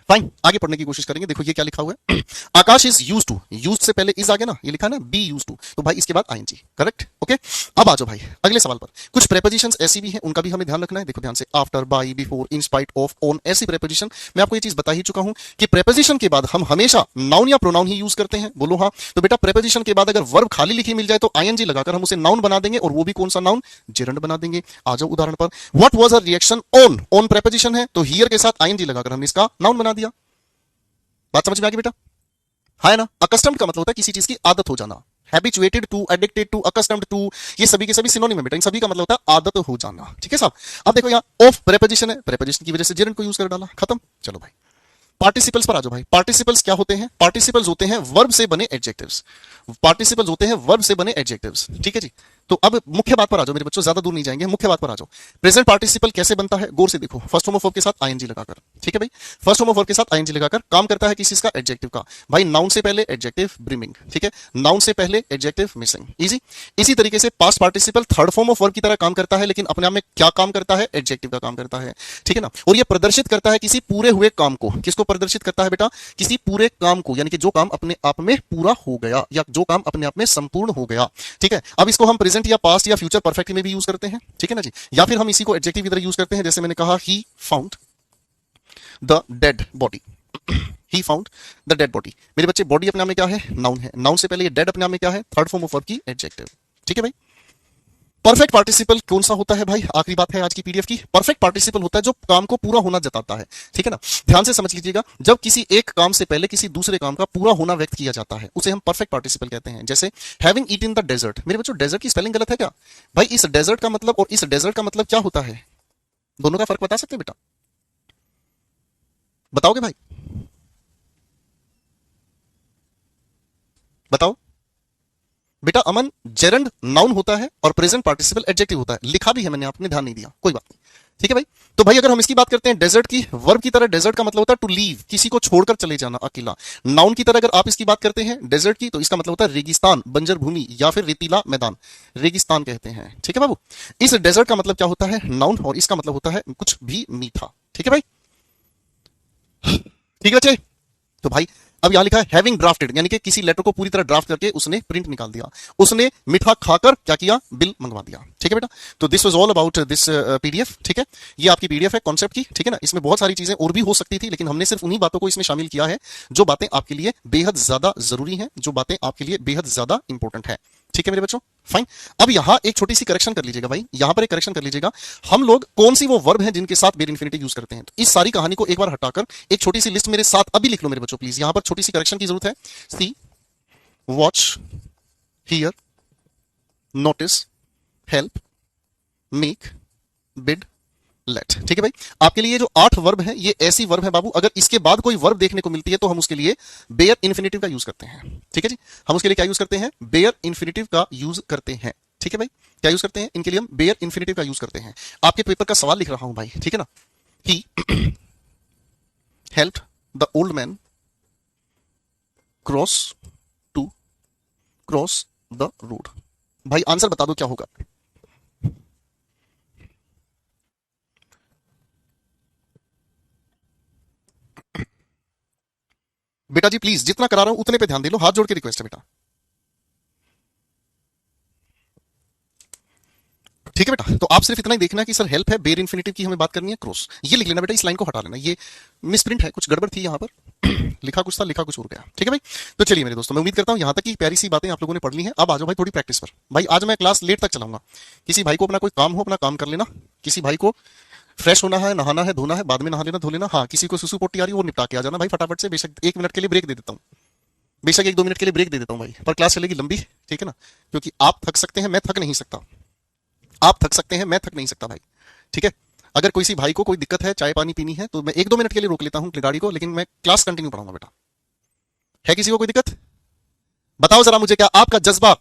फाइन, आगे पढ़ने की कोशिश करेंगे। देखो ये क्या लिखा हुआ है, आकाश इज यूज टू, यूज से पहले इज आ गया ना, ये लिखा है ना बी यूज टू, तो भाई इसके बाद आईएनजी, करेक्ट, ओके। अब आ जाओ भाई अगले सवाल पर। कुछ प्रेपोजिशंस ऐसी भी हैं, उनका भी हमें ध्यान रखना है। देखो ध्यान से, after, by, before, in spite of, on, ऐसी प्रेपोजिशन। मैं आपको ये चीज बता ही चुका हूं कि प्रेपोजिशन के बाद हम हमेशा नाउन या प्रोनाउन ही यूज करते हैं, बोलो हाँ। तो बेटा प्रेपोजिशन के बाद अगर वर्ब खाली लिखी मिल जाए तो आईएनजी लगाकर हम उसे नाउन बना देंगे, और वो भी कौन सा नाउन, जेरंड बना देंगे। आ जाओ उदाहरण पर, what was her reaction on, on preposition है तो हियर के साथ आईएनजी लगाकर हमने इसका नाउन बना दिया। बात समझ में आ गई बेटा, है ना। अकस्टम्ड का मतलब होता है किसी चीज की आदत हो जाना, habituated to, addicted to, accustomed to, ये सभी के सभी सिनोनिम है बेटा, इन सभी का मतलब होता है आदत हो जाना, ठीक है साहब। अब देखो यहाँ ऑफ प्रेपोजिशन है, प्रेपोजिशन की वजह से जेरंड को यूज कर डाला, खत्म। चलो भाई पार्टिसिपल्स पर आ जाओ भाई। पार्टिसिपल्स क्या होते हैं, पार्टिसिपल्स होते हैं वर्ब से बने एडजेक्टिव्स, पार्टिसिपल्स होते हैं वर्ब से बने एडजेक्टिव्स, ठीक है जी। तो अब मुख्य बात पर आ जाओ मेरे बच्चों, ज्यादा दूर नहीं जाएंगे, मुख्य बात पर आ जाओ। प्रेजेंट पार्टिसिपल कैसे बनता है, गौर से देखो, फर्स्ट फॉर्म ऑफ वर्ब के साथ आईएनजी लगाकर, ठीक है भाई। फर्स्ट फॉर्म ऑफ वर्ब के साथ आईएनजी लगाकर काम करता है किसी चीज का, एडजेक्टिव का। भाई नाउन से पहले एडजेक्टिव ब्रिमिंग, ठीक है, नाउन से पहले एडजेक्टिव मिसिंग, इजी। इसी तरीके से past participle third form of verb की तरह काम करता है, लेकिन अपने आप में क्या काम करता है, एडजेक्टिव का काम करता है, ठीक है ना। और ये प्रदर्शित करता है किसी पूरे हुए काम को, किसको प्रदर्शित करता है बेटा, किसी पूरे काम को, यानी कि जो काम अपने आप में पूरा हो गया, या जो काम अपने आप में संपूर्ण हो गया, ठीक है। अब इसको हम प्रेजेंट या पास्ट या फ्यूचर परफेक्ट में भी यूज करते हैं, ठीक है ना जी। या फिर हम इसी को एडजेक्टिव की तरह यूज करते हैं, जैसे मैंने कहा he found the dead body, he found the dead body. मेरे बच्चे बॉडी अपने आप में क्या है, नाउन है, नाउन से पहले ये डेड अपने आप में क्या है, थर्ड फॉर्म ऑफ वर्ब की एडजेक्टिव, ठीक है भाई। परफेक्ट पार्टिसिपल कौन सा होता है भाई, आखिरी बात है आज की पीडीएफ की। परफेक्ट पार्टिसिपल होता है जो काम को पूरा होना जताता है, ठीक है ना। ध्यान से समझ लीजिएगा, जब किसी एक काम से पहले किसी दूसरे काम का पूरा होना व्यक्त किया जाता है उसे हम परफेक्ट पार्टिसिपल कहते हैं। जैसे हैविंग ईटन द डेजर्ट, मेरे बच्चों डेजर्ट की स्पेलिंग गलत है क्या भाई, इस डेजर्ट का मतलब और इस डेजर्ट का मतलब क्या होता है, दोनों का फर्क बता सकते हैं बेटा, बताओगे भाई, बताओ बेटा। अमन, जेरंड नाउन होता है और प्रेजेंट पार्टिसिपल एडजेक्टिव होता है, लिखा भी है मैंने, आपने ध्यान नहीं दिया, कोई बात नहीं, ठीक है भाई। तो भाई अगर हम इसकी बात करते हैं डेजर्ट की, वर्ब की तरह डेजर्ट का मतलब होता है टू लीव, किसी को छोड़कर चले जाना, अकेला। नाउन की तरह अगर आप इसकी बात करते हैं डेजर्ट की, तो इसका मतलब होता है रेगिस्तान, बंजर भूमि, या फिर रेतीला मैदान, रेगिस्तान कहते हैं, ठीक है बाबू। इस डेजर्ट का मतलब क्या होता है, नाउन, और इसका मतलब होता है कुछ भी मीठा, ठीक है भाई, ठीक है बच्चे। तो भाई अब यहां लिखा है हैविंग ड्राफ्टेड, यानी कि किसी लेटर को पूरी तरह ड्राफ्ट करके उसने प्रिंट निकाल दिया, उसने मीठा खाकर क्या किया, बिल मंगवा दिया, ठीक है बेटा। तो this was all about this PDF, ठीक है। ये आपकी पीडीएफ है कॉन्सेप्ट की, ठीक है ना। इसमें बहुत सारी चीजें और भी हो सकती थी, लेकिन हमने सिर्फ उन्हीं बातों को इसमें शामिल किया है जो बातें आपके लिए बेहद ज्यादा जरूरी हैं, जो बातें आपके लिए बेहद ज्यादा इंपॉर्टेंट है, ठीक है मेरे बच्चों, फाइन। अब यहां एक छोटी सी करेक्शन कर लीजिएगा भाई, यहां पर एक करेक्शन कर लीजिएगा। हम लोग कौन सी वो वर्ब हैं जिनके साथ बेर इंफिनिटिव यूज करते हैं, तो इस सारी कहानी को एक बार हटाकर एक छोटी सी लिस्ट मेरे साथ अभी लिख लो मेरे बच्चों प्लीज, यहां पर छोटी सी करेक्शन की जरूरत है। See, watch, hear, notice, help, make, bid, let, ठीक है भाई। आपके लिए जो 8 वर्ब है ये ऐसी वर्ब है बाबू, अगर इसके बाद कोई वर्ब देखने को मिलती है तो हम उसके लिए बेयर इन्फिनिटिव का यूज करते हैं, ठीक है जी। हम उसके लिए क्या यूज करते हैं, बेयर इन्फिनिटिव का यूज करते हैं, ठीक है भाई। क्या यूज करते हैं, इनके लिए हम बेयर इन्फिनिटिव का यूज करते हैं। आपके पेपर का सवाल लिख रहा हूं भाई, ठीक है ना। He helped the old man cross to cross the road. भाई आंसर बता दो क्या होगा। बेटा जी प्लीज जितना करा रहा हूं उतने पे ध्यान दे लो, हाथ जोड़ के रिक्वेस्ट है बेटा, ठीक है बेटा। तो आप सिर्फ इतना ही देखना है कि सर हेल्प है, बेयर इन्फिनिटिव की हमें बात करनी है, क्रॉस, ये लिख लेना बेटा, इस लाइन को हटा लेना, ये मिसप्रिंट है, कुछ गड़बड़ थी यहां पर लिखा कुछ था, लिखा कुछ और गया, ठीक है भाई। तो चलिए मेरे दोस्तों, मैं उम्मीद करता हूं यहां तक की प्यारी सी बातें आप लोगों ने पढ़ ली हैं। अब आ जाओ भाई थोड़ी प्रैक्टिस पर। भाई आज मैं क्लास लेट तक चलाऊंगा, किसी भाई को अपना कोई काम हो अपना काम कर लेना, किसी भाई को फ्रेश होना है, नहाना है, धोना है, बाद में नहा लेना, धो लेना, हाँ किसी को सुसु पोटी आ रही है वो निपटा के आ जाना भाई फटाफट से। बेशक 1 मिनट के लिए ब्रेक दे देता हूँ, बेशक 1-2 मिनट के लिए ब्रेक दे देता हूँ भाई, पर क्लास चलेगी लंबी, ठीक है ना। क्योंकि आप थक सकते हैं, मैं थक नहीं सकता, आप थक सकते हैं, मैं थक नहीं सकता भाई, ठीक है। अगर किसी भाई को कोई दिक्कत है, चाय पानी पीनी है, तो मैं 1-2 मिनट के लिए रोक लेता हूं गाड़ी को, लेकिन मैं क्लास कंटिन्यू पढ़ाऊंगा बेटा। है किसी को कोई दिक्कत, बताओ जरा मुझे, क्या आपका जज्बा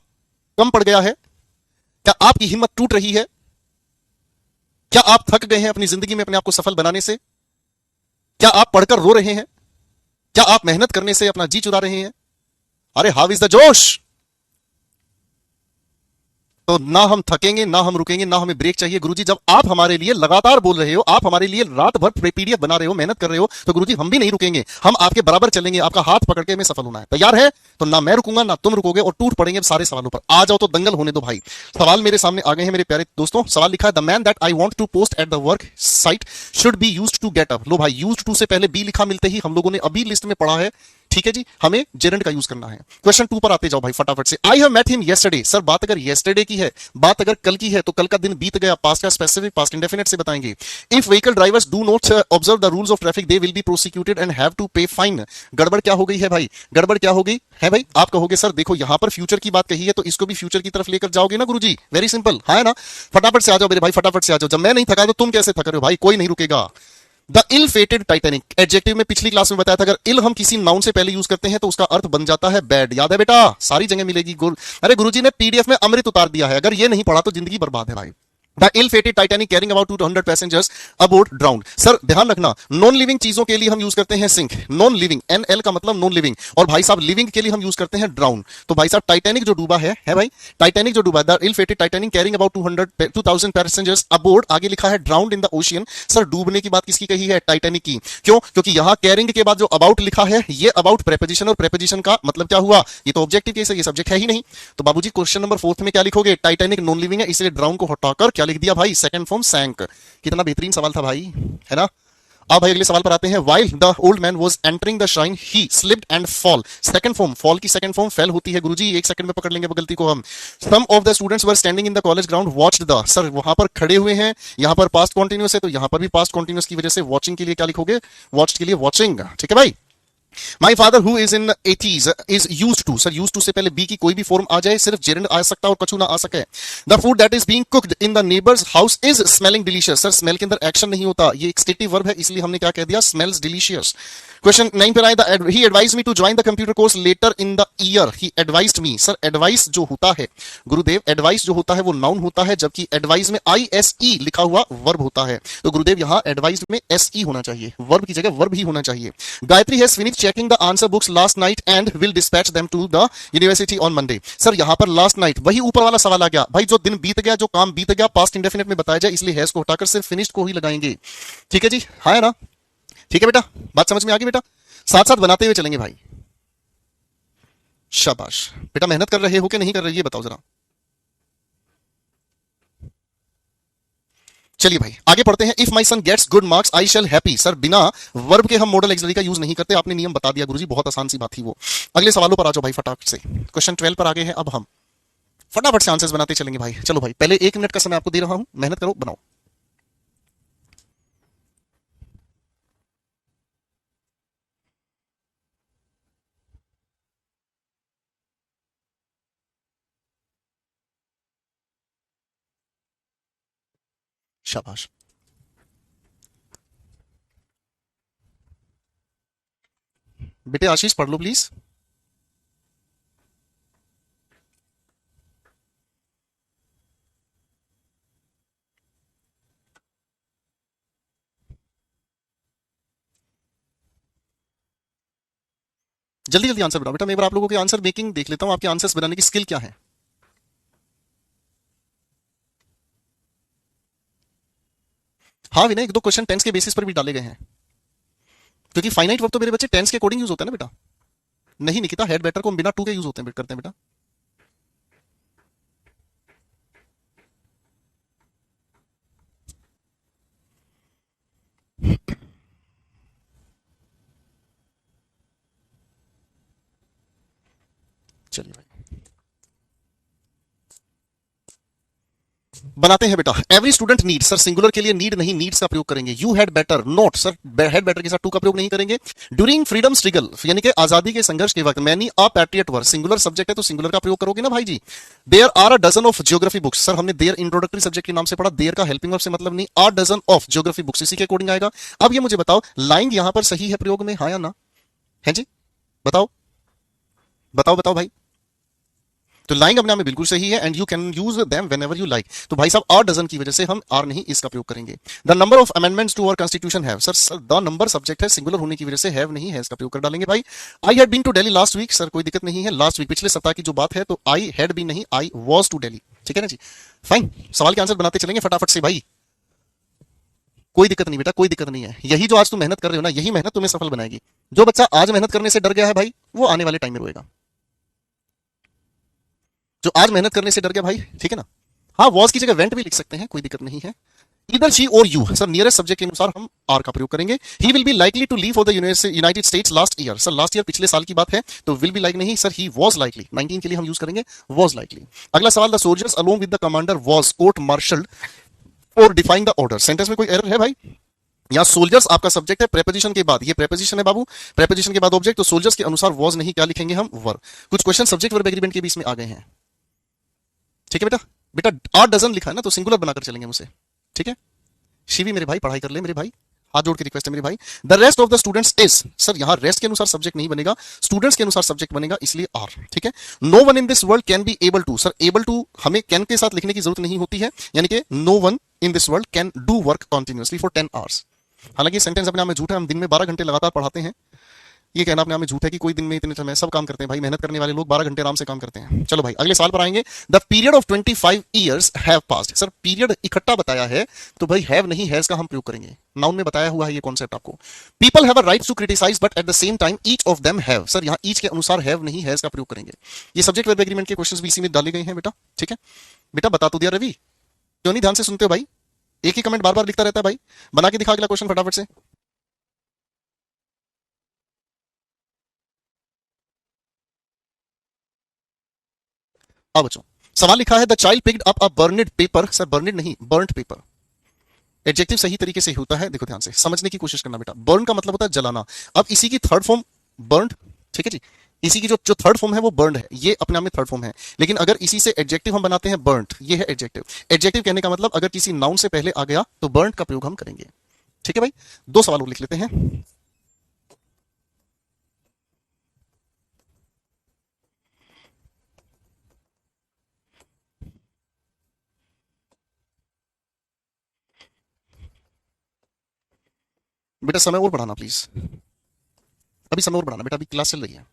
कम पड़ गया है, क्या आपकी हिम्मत टूट रही है, क्या आप थक गए हैं अपनी जिंदगी में अपने आप को सफल बनाने से, क्या आप पढ़कर रो रहे हैं, क्या आप मेहनत करने से अपना जी चुरा रहे हैं, अरे हाउ इज द जोश। तो ना हम थकेंगे, ना हम रुकेंगे, ना हमें ब्रेक चाहिए। गुरुजी जब आप हमारे लिए लगातार बोल रहे हो, आप हमारे लिए रात भर पीडीएफ बना रहे हो, मेहनत कर रहे हो, तो गुरुजी हम भी नहीं रुकेंगे, हम आपके बराबर चलेंगे, आपका हाथ पकड़ के हमें सफल होना है। तैयार है? तो ना मैं रुकूंगा ना तुम रुकोगे, और टूट पड़ेंगे सारे सवालों पर। आ जाओ तो दंगल होने दो भाई। सवाल मेरे सामने आ गए हैं मेरे प्यारे दोस्तों। सवाल लिखा है, the man that I want to post at the work site should be used to get up. लो भाई, यूज्ड टू से पहले बी लिखा मिलते ही हम लोगों ने अभी लिस्ट में पढ़ा है, ठीक है जी, हमें जेरेंड का यूज करना है। क्वेश्चन 2 पर आते जाओ भाई फटाफट से। I have met him yesterday. Sir बात अगर येस्टरडे की है, बात अगर कल की है, तो कल का दिन बीत गया। पास्ट का स्पेसिफिक, पास्ट इंडेफिनिट से बताएंगे। If vehicle drivers do not observe the rules of traffic they will be prosecuted and have to pay fine. गड़बड़ क्या हो गई है भाई? गड़बड़ क्या हो गई है भाई? आप कहोगे सर देखो यहां पर फ्यूचर की बात कही है, तो इसको भी फ्यूचर की तरफ लेकर जाओगे ना गुरुजी? वेरी सिंपल, हाँ है ना? फटाफट से आ जाओ मेरे भाई, फटाफट से आ जाओ। जब मैं नहीं थका तो तुम कैसे थक रहे हो भाई? कोई नहीं रुकेगा। The ill fated Titanic. Adjective में पिछली क्लास में बताया था, अगर इल हम किसी नाउन से पहले यूज करते हैं तो उसका अर्थ बन जाता है बैड। याद है बेटा? सारी जगह मिलेगी। अरे गुरुजी ने पीडीएफ में अमृत उतार दिया है, अगर ये नहीं पढ़ा तो जिंदगी बर्बाद है भाई। The ill fated Titanic carrying about 200 passengers aboard drowned. Sir ध्यान रखना, नॉन लिविंग चीजों के लिए हम यूज करते हैं सिंक, नॉन लिविंग, एनएल का मतलब नॉन लिविंग, और भाई साहब लिविंग के लिए हम यूज करते हैं ड्राउन। तो भाई साहब टाइटैनिक जो डूबा है भाई, टाइटैनिक जो डूबा, the ill fated Titanic carrying about 2000 passengers aboard, आगे लिखा है drowned in the ocean. Sir डूबने की बात किसकी कही है? टाइटैनिक की। क्यों? क्योंकि यहां कैरिंग के बाद जो अबाउट लिखा है, ये अबाउट प्रेपोजिशन, और प्रेपोजिशन का मतलब क्या हुआ? ये तो ऑब्जेक्टिव केस है, ये सब्जेक्ट है ही नहीं। तो बाबूजी क्वेश्चन नंबर 4 में क्या लिखोगे? टाइटैनिक नॉन लिविंग है, इसलिए ड्राउन को हटाकर क्या लिख दिया भाई? Second form sank. कितना बेहतरीन सवाल था भाई, है ना? अब भाई अगले सवाल पर आते हैं। While the old man was entering the shrine, he slipped and fall. Second form, fall की सेकंड फॉर्म फेल होती है गुरुजी, एक सेकंड में पकड़ लेंगे वो गलती को हम। Some of the students were standing in the college ground, watched the। Sir वहां पर खड़े हुए हैं, यहां पर पास्ट कॉन्टिन्यूस है, तो यहां पर भी पास्ट कॉन्टिन्यूस की वजह से वॉचिंग के लिए क्या लिखोगे? वॉच्ड के लिए वॉचिंग, ठीक है भाई। My father who is in 80s is used to. Sir used to से पहले बी की कोई भी फॉर्म आ जाए, सिर्फ जेरेंड आ सकता और कछु ना आ सके। The food that is being cooked in the neighbours house is smelling delicious. Sir smell के अंदर एक्शन नहीं होता, ये एक्सटेटिव वर्ब है, इसलिए हमने क्या कह दिया? Smells delicious. क्वेश्चन 9 पर आए, he advised me to join the computer course later in the year. He advised me. Sir advice जो होता है गुरुदेव, एडवाइस जो होता है वो नाउन होता है, जबकि एडवाइस में ISE लिखा हुआ वर्ब होता है। तो गुरुदेव यहां एडवाइज्ड में SE होना चाहिए, वर्ब की जगह वर्ब ही होना चाहिए। Gayatri has finished checking the answer books last night and will dispatch them to the university on Monday. Sir यहां पर लास्ट नाइट, वही ऊपर वाला सवाल आ गया भाई, जो दिन बीत गया, जो काम बीत गया, पास्ट इंडेफिनिट में बताया जाए, इसलिए हैज को हटाकर सिर्फ फिनिश्ड को ही लगाएंगे। ठीक है जी, हाँ है ना? ठीक है बेटा, बात समझ में आ गई बेटा? साथ साथ बनाते हुए चलेंगे भाई। शाबाश बेटा, मेहनत कर रहे हो कि नहीं कर रहे, ये बताओ जरा। चलिए भाई आगे पढ़ते हैं। If my son gets good marks I shall happy. Sir बिना वर्ब के हम मॉडल एक्सिलरी का यूज नहीं करते, आपने नियम बता दिया गुरुजी, बहुत आसान सी बात थी वो। अगले सवालों पर आ जाओ भाई फटाफट से। क्वेश्चन 12 पर आ गए हैं, अब हम फटाफट से आंसर्स बनाते चलेंगे भाई। चलो भाई, पहले 1 मिनट का समय आपको दे रहा हूं, मेहनत करो, बनाओ। शाबाश। बेटे आशीष पढ़ लो प्लीज। जल्दी जल्दी आंसर बनाओ बेटा, मैं एक बार आप लोगों के आंसर मेकिंग देख लेता हूं, आपके आंसर्स बनाने की स्किल क्या है। हाँ विनय, 1-2 क्वेश्चन टेंस के बेसिस पर भी डाले गए हैं, क्योंकि फाइनाइट वर्ब तो मेरे बच्चे टेंस के अकॉर्डिंग यूज होता है ना बेटा। नहीं निकिता, हेड बेटर को हम बिना टू के यूज होते हैं करते हैं बेटा। चलिए भाई बनाते हैं बेटा। Every student need, sir singular के लिए नीड नहीं, नीड्स का प्रयोग करेंगे। You had better not, sir had better के साथ टू का प्रयोग नहीं करेंगे। ड्यूरिंग फ्रीडम स्ट्रगल, यानी कि आजादी के संघर्ष के वक्त, many a patriot were, singular subject है तो सिंगुलर का प्रयोग करोगे ना भाई जी। There are a dozen of geography books, sir हमने देयर इंट्रोडक्टरी सब्जेक्ट के नाम से पढ़ा, देयर का हेल्पिंग वर्ब से मतलब नहीं, a dozen of geography books इसी के अकॉर्डिंग आएगा। अब ये मुझे बताओ, लाइंग यहां पर सही है प्रयोग में, हाँ या ना? है जी, बताओ बताओ बताओ भाई। तो लाइंग अपने आप में बिल्कुल सही है, and you can use them whenever you like. तो भाई साहब आर डजन की वजह से हम आर नहीं इसका प्रयोग करेंगे। The number of amendments to our constitution have, sir the number subject है, सिंगुलर होने की वजह से हैव नहीं है इसका प्रयोग कर डालेंगे भाई। I had been to Delhi last week, sir कोई दिक्कत नहीं है, लास्ट वीक पिछले सप्ताह की जो बात है, तो आई हैड बीन नहीं, आई वाज टू दिल्ली। ठीक है ना जी। फाइन, सवाल के आंसर बनाते चलेंगे फटाफट से भाई, कोई दिक्कत नहीं बेटा, कोई दिक्कत नहीं है। यही जो आज तुम मेहनत कर रहे हो ना, यही मेहनत तुम्हें सफल बनाएगी। जो बच्चा आज मेहनत करने से डर गया है भाई, वो आने वाले टाइम में रोएगा। जो आज मेहनत करने से डर गया भाई, ठीक है ना। हाँ, वॉज की जगह वेंट भी लिख सकते हैं, कोई दिक्कत नहीं है। इधर शी और यू सर, नियरेस्ट सब्जेक्ट के अनुसार हम आर का प्रयोग करेंगे। He will be likely to leave for the United States last year. Sir last year पिछले साल की बात है, तो विल बी लाइक नहीं सर, ही वॉज लाइकली। 19 के लिए हम यूज करेंगे वॉज लाइकली। अगला सवाल, the soldiers along with the commander was court marshalled और डिफाइंग द ऑर्डर। सेंटेंस में कोई एरर है भाई? यहाँ सोल्जर्स आपका सब्जेक्ट है, प्रेपोजिशन के बाद, ये प्रेपोजिशन है बाबू, प्रेपोजिशन के बाद ऑब्जेक्ट, तो सोल्जर्स के अनुसार वॉज नहीं, क्या लिखेंगे हम? वर। कुछ क्वेश्चन सब्जेक्ट वर्ब एग्रीमेंट के बीच में आ गए हैं, ठीक है बेटा। बेटा 8 डजन लिखा है ना, तो सिंगुलर बनाकर चलेंगे मुझसे, ठीक है। शिवी मेरे भाई पढ़ाई कर ले मेरे भाई, हाथ जोड़ के रिक्वेस्ट है मेरे भाई। The rest of the students is, sir यहाँ रेस्ट के अनुसार सब्जेक्ट नहीं बनेगा, स्टूडेंट्स के अनुसार सब्जेक्ट बनेगा, इसलिए आर, ठीक है। No one in this world can be able to, sir able to हमें कैन के साथ लिखने की जरूरत नहीं होती है, यानी कि no one in this world can do work continuously for 10 hours. हालांकि सेंटेंस अपने आप में झूठ है, हम दिन में 12 घंटे लगातार पढ़ाते हैं, ये कहना अपने आप में झूठ है कि कोई दिन में इतने समय सब काम करते हैं भाई। मेहनत करने वाले लोग 12 घंटे आराम से काम करते हैं। चलो भाई अगले साल पर आएंगे। The period of 25 years have passed, sir period इकट्ठा बताया है, तो भाई हैव नहीं हैज का हम प्रयोग करेंगे। नाउन में बताया हुआ है ये कॉन्सेप्ट आपको। People have a right to criticise but at the same time each of them have, sir यहाँ ईच के अनुसार हैव नहीं हैज का प्रयोग करेंगे। ये सब्जेक्ट वर्ब एग्रीमेंट के क्वेश्चंस भी इसी में डाले गए हैं बेटा, ठीक है। बेटा बता तो दिया रवि, क्यों नहीं ध्यान से सुनते हो भाई? एक ही कमेंट बार बार लिखता रहता है भाई। बना के दिखा अगला क्वेश्चन फटाफट से। अब बच्चों सवाल लिखा है, the child picked up a burned paper, sir burned नहीं बर्न्ड पेपर। एडजेक्टिव सही तरीके से होता है, देखो ध्यान से समझने की कोशिश करना बेटा। बर्न का मतलब होता है जलाना। अब इसी की थर्ड फॉर्म बर्न्ड, ठीक है जी। इसी की जो जो थर्ड फॉर्म है वो बर्न्ड है, ये अपने आप में थर्ड फॉर्म है। लेकिन अगर इसी से एडजेक्टिव हम बनाते हैं बर्न्ड, ये है एडजेक्टिव। एडजेक्टिव कहने का मतलब अगर किसी नाउन से पहले आ गया तो बर्न्ड का प्रयोग हम करेंगे, ठीक है भाई। 2 सवाल और लिख लेते हैं। बेटा समय और बढ़ाना प्लीज, अभी समय और बढ़ाना बेटा, अभी क्लास चल रही है।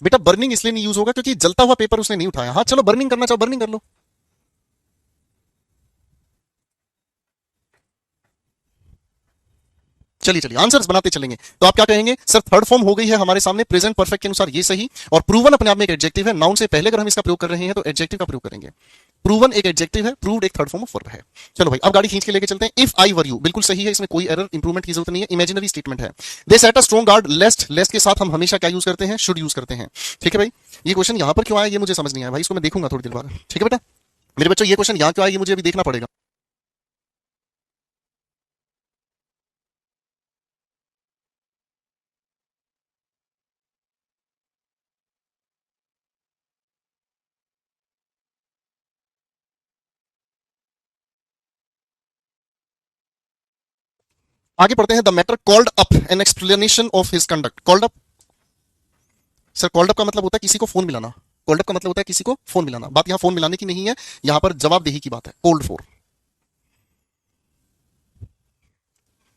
बेटा बर्निंग इसलिए नहीं यूज होगा क्योंकि जलता हुआ पेपर उसने नहीं उठाया। हाँ चलो बर्निंग करना चाहो बर्निंग कर लो। चलिए चलिए आंसर्स बनाते चलेंगे। तो आप क्या कहेंगे सर? थर्ड फॉर्म हो गई है हमारे सामने प्रेजेंट परफेक्ट के अनुसार, ये सही। और प्रूवन अपने आप में एक एडजेक्टिव है, नाउन से पहले अगर हम इसका प्रयोग कर रहे हैं तो एडजेक्टिव का प्रयोग करेंगे। प्रूवन एक एडजेक्टिव है, प्रूव्ड एक थर्ड फॉर्म ऑफ वर्ब है। चलो भाई अब गाड़ी खींच के लेके चलते हैं। इफ आई वर यू, बिल्कुल सही है, इसमें कोई एरर इंप्रूवमेंट की जरूरत नहीं है, इमेजिनरी स्टेटमेंट है। दे सेट अ स्ट्रॉन्ग गार्ड लेस्ट, लेस्ट के साथ हम हमेशा क्या यूज करते हैं? शुड यूज करते हैं, ठीक है भाई। ये क्वेश्चन यहां पर क्यों आया ये मुझे समझ नहीं आया भाई, इसको मैं देखूंगा थोड़ी देर बाद, ठीक है बेटा। मेरे बच्चों ये क्वेश्चन यहां क्यों आया ये मुझे अभी देखना पड़ेगा। आगे पढ़ते हैं। The matter called up an explanation of his conduct. Called up, sir called up का मतलब होता है किसी को फोन मिलाना। कॉल्ड अप का मतलब होता है किसी को फोन मिलाना। बात यहां फोन मिलाने की नहीं है, यहां पर जवाबदेही की बात है। Called for.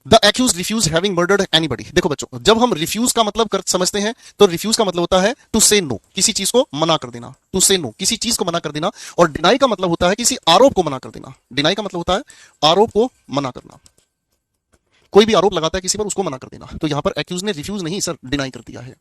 The accused refuse having murdered anybody. देखो बच्चों जब हम रिफ्यूज का मतलब कर समझते हैं तो रिफ्यूज का मतलब होता है टू से नो, किसी चीज को मना कर देना। टू से नो किसी चीज को मना कर देना। और डिनाई का मतलब होता है किसी आरोप को मना कर देना। डिनाई का मतलब होता है आरोप को मना करना। कोई भी आरोप लगाता है किसी पर, उसको मना कर देना। तो यहां पर एक्यूज ने रिफ्यूज नहीं सर डिनाई कर दिया है।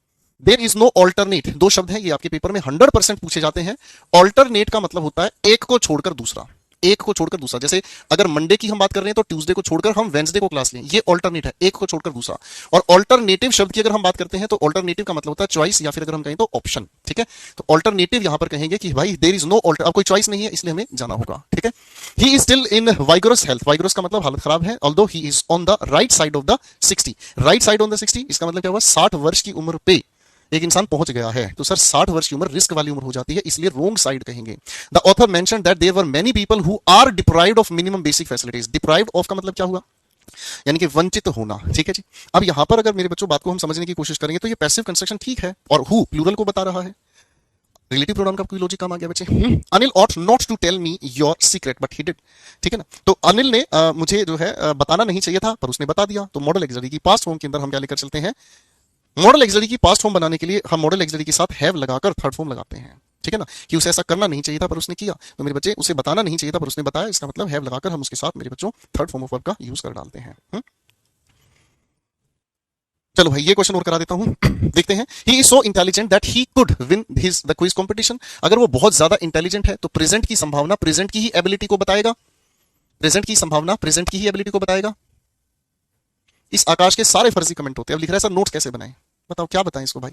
देर इज नो ऑल्टरनेट, 2 शब्द हैं ये आपके पेपर में 100% पूछे जाते हैं। ऑल्टरनेट का मतलब होता है एक को छोड़कर दूसरा, एक को छोड़कर दूसरा। जैसे अगर मंडे की हम बात कर रहे हैं तो ट्यूसडे को छोड़कर हम वेंसडे को क्लास लें, ये ऑल्टरनेट है, एक को छोड़कर दूसरा। और ऑल्टरनेटिव शब्द की अगर हम बात करते हैं तो ऑल्टरनेटिव का मतलब होता है चॉइस, या फिर अगर हम कहें तो ऑप्शन, ठीक है। तो ऑल्टरनेटिव यहां पर कहेंगे कि भाई देर इज नो ऑल्टर, अब कोई चॉइस नहीं है इसलिए हमें जाना होगा, ठीक है। He is still in vigorous health, vigorous का मतलब हालत खराब है। Although he is on the right side of the 60, right side on the 60 इसका मतलब क्या हुआ? 60 वर्ष की उम्र पे एक इंसान पहुंच गया है। तो सर 60 वर्ष की उम्र रिस्क वाली उम्र हो जाती है, इसलिए रोंग साइड कहेंगे। The author mention that there were many people who are deprived of minimum basic facilities. Deprived of का मतलब क्या हुआ? यानी कि वंचित होना, ठीक है जी। अब यहां पर अगर मेरे बच्चों बात को हम समझने की कोशिश करेंगे तो ये पैसिव कंस्ट्रक्शन ठीक है, और हु प्लूरल को बता रहा है। रिलेटिव प्रोनाउन का कोई लॉजिक काम आ गया बच्चे। Anil ought not to tell me your secret but he did. ठीक है ना, तो अनिल ने मुझे जो है बताना नहीं चाहिए था पर उसने बता दिया। तो मॉडल एक्सिलरी की पास्ट फॉर्म के अंदर हम क्या लेकर चलते हैं, मॉडल एक्सिलरी की पास्ट फॉर्म बनाने के लिए हम मॉडल एक्सिलरी के साथ हैव लगाकर थर्ड फॉर्म लगाते हैं। ठीक है ना, कि उसे ऐसा करना नहीं चाहिए था पर उसने किया। तो मेरे बच्चे उसे बताना नहीं चाहिए था पर उसने बताया, इसका मतलब हैव लगाकर हम उसके साथ मेरे बच्चों थर्ड फॉर्म ऑफ वर्ब का यूज कर डालते हैं। चलो भाई ये क्वेश्चन और करा देता हूं। देखते हैं, he is so intelligent that he could win his the quiz competition. अगर वो बहुत ज्यादा इंटेलिजेंट है तो प्रेजेंट की संभावना प्रेजेंट की ही एबिलिटी को बताएगा, प्रेजेंट की संभावना प्रेजेंट की ही एबिलिटी को बताएगा। इस आकाश के सारे फर्जी कमेंट होते हैं। अब लिख रहा है सर नोट्स कैसे बनाएं, बताओ क्या बताएं इसको भाई।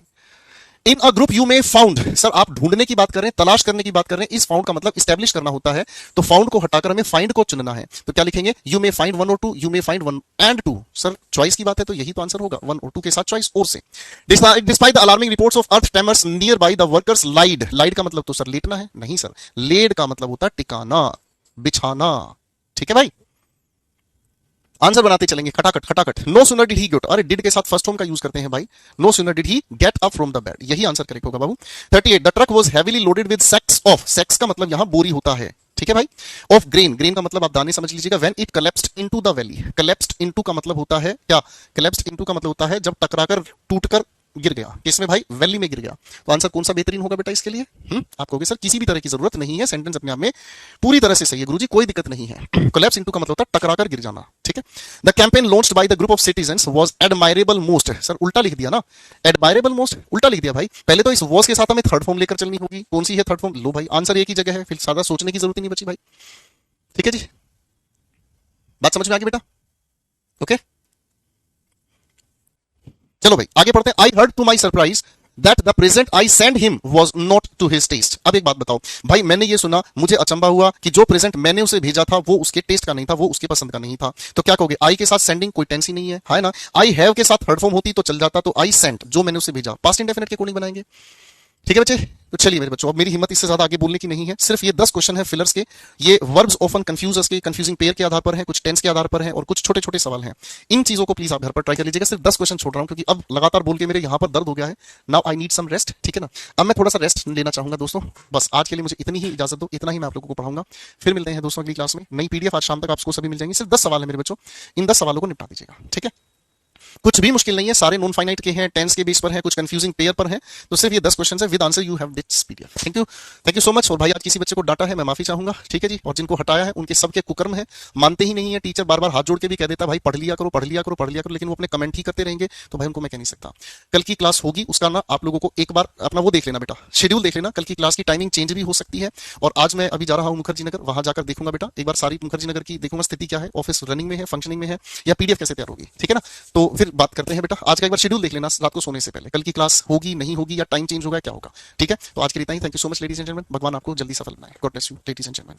In a group you may found, sir आप ढूंढने की बात कर रहे हैं, तलाश करने की बात कर रहे हैं। इस फाउंड का मतलब स्टैब्लिश करना होता है, तो फाउंड को हटाकर हमें फाइंड को चुनना है। तो क्या लिखेंगे, यू मे फाइंड वन और two, you may find one and two. Sir choice की बात है तो यही तो आंसर होगा, वन और टू के साथ चॉइस और से। Despite the alarming reports of earth tremors near by the workers laid. Laid का मतलब तो सर लेटना है, नहीं सर, लेड का मतलब होता है टिकाना, बिछाना। ठीक है भाई, आंसर बनाते चलेंगे खटाखट खटाखट। No sooner did he get, अरे डिड के साथ फर्स्ट फॉर्म का यूज करते हैं भाई। No sooner did he get up from the bed, यही आंसर करेक्ट होगा बाबू। 38 the truck was heavily loaded with sacks of, sacks का मतलब यहां बोरी होता है। ठीक है भाई, ऑफ ग्रेन, ग्रेन का मतलब आप दाने समझ लीजिएगा। When it collapsed into the valley, collapsed into का मतलब होता है क्या, कलेप्स्ड इनटू का मतलब होता है जब टकराकर टूटकर गिर गया। किसमें भाई, वैली में गिर गया। तो आंसर कौन सा बेहतरीन होगा बेटा इसके लिए। आप कहोगे सर किसी भी तरह की जरूरत नहीं है, सेंटेंस अपने आप में पूरी तरह से सही है गुरुजी, कोई दिक्कत नहीं है। कोलैप्स इनटू का मतलब होता है टकराकर गिर जाना। ठीक है, the campaign launched by the group of citizens was admirable most, sir उल्टा लिख दिया ना, एडमायरेबल मोस्ट उल्टा लिख दिया भाई। पहले तो इस वॉज के साथ हमें थर्ड फॉर्म लेकर चलनी होगी, कौन सी है थर्ड फॉर्म, लो भाई आंसर एक ही जगह है, फिर ज्यादा सोचने की जरूरत ही नहीं बची भाई। ठीक है जी, बात समझ में आ गई बेटा, ओके। चलो भाई आगे पढ़ते हैं। I heard to my surprise that the present I send him was not to his taste. अब एक बात बताओ भाई, मैंने ये सुना, मुझे अचंबा हुआ कि जो प्रेजेंट मैंने उसे भेजा था वो उसके टेस्ट का नहीं था, वो उसके पसंद का नहीं था। तो क्या कहोगे, आई के साथ सेंडिंग कोई टेंस ही नहीं है ना। आई हैव के साथ थर्ड फॉर्म होती तो चल जाता, तो आई सेंट जो मैंने उसे भेजा, पास्ट इंडेफिनिट के को नहीं बनाएंगे। ठीक है बच्चे, तो चलिए मेरे बच्चों अब मेरी हिम्मत इससे ज्यादा आगे बोलने की नहीं है। सिर्फ ये 10 क्वेश्चन है फिलर्स के, ये वर्ब्स ऑफन कंफ्यूज के, कंफ्यूजिंग पेयर के आधार पर है, कुछ टेंस के आधार पर है और कुछ छोटे छोटे सवाल हैं। इन चीजों को प्लीज आप घर पर ट्राई कर लीजिएगा। सिर्फ 10 क्वेश्चन छोड़ रहा हूं क्योंकि अब लगातार बोल के मेरे यहां पर दर्द हो गया है। Now I need some rest. ठीक है ना, अब मैं थोड़ा सा रेस्ट लेना चाहूंगा दोस्तों। बस आज के लिए मुझे इतनी ही इजाजत दो, इतना ही मैं आप लोगों को पढ़ाऊंगा। फिर मिलते हैं दोस्तों अगली क्लास में। नई पीडीएफ आज शाम तक आपको सभी मिल जाएंगी। सिर्फ 10 सवाल है मेरे बच्चों, इन 10 सवालों को निपटा दीजिएगा। ठीक है, कुछ भी मुश्किल नहीं है, सारे नॉन फाइनाइट के हैं, टेंस के बेस पर हैं, कुछ कंफ्यूजिंग पेयर पर हैं। तो सिर्फ ये 10 क्वेश्चन है with answer, you have this PDF. Thank you so much. और भाई आज किसी बच्चे को डांटा है, मैं माफी चाहूंगा। ठीक है जी, और जिनको हटाया है उनके सबके कुकर्म है, मानते ही नहीं है। टीचर बार बार हाथ जोड़ के भी कह देता भाई पढ़ लिया करो पढ़ लिया करो पढ़ लिया करो, लेकिन वो अपने कमेंट ही करते रहेंगे। तो भाई उनको मैं कह नहीं सकता। कल की क्लास होगी, उसका ना आप लोगों को एक बार अपना वो देख लेना बेटा, शेड्यूल देख लेना। कल की क्लास की टाइमिंग चेंज भी हो सकती है। और आज मैं अभी जा रहा हूँ मुखर्जी नगर, वहां जाकर देखूंगा बेटा एक बार सारी मुखर्जी नगर की देखूंगा स्थिति क्या है, ऑफिस रनिंग में है, फंक्शनिंग में है, या पीडीएफ कैसे तैयार होगी। ठीक है ना, तो फिर बात करते हैं बेटा। आज का एक बार शेड्यूल देख लेना रात को सोने से पहले, कल की क्लास होगी नहीं होगी या टाइम चेंज होगा क्या होगा। ठीक है, तो आज के लिए इतना ही। Thank you so much ladies and gentleman, भगवान आपको जल्दी सफल बनाए। God bless you ladies and gentleman.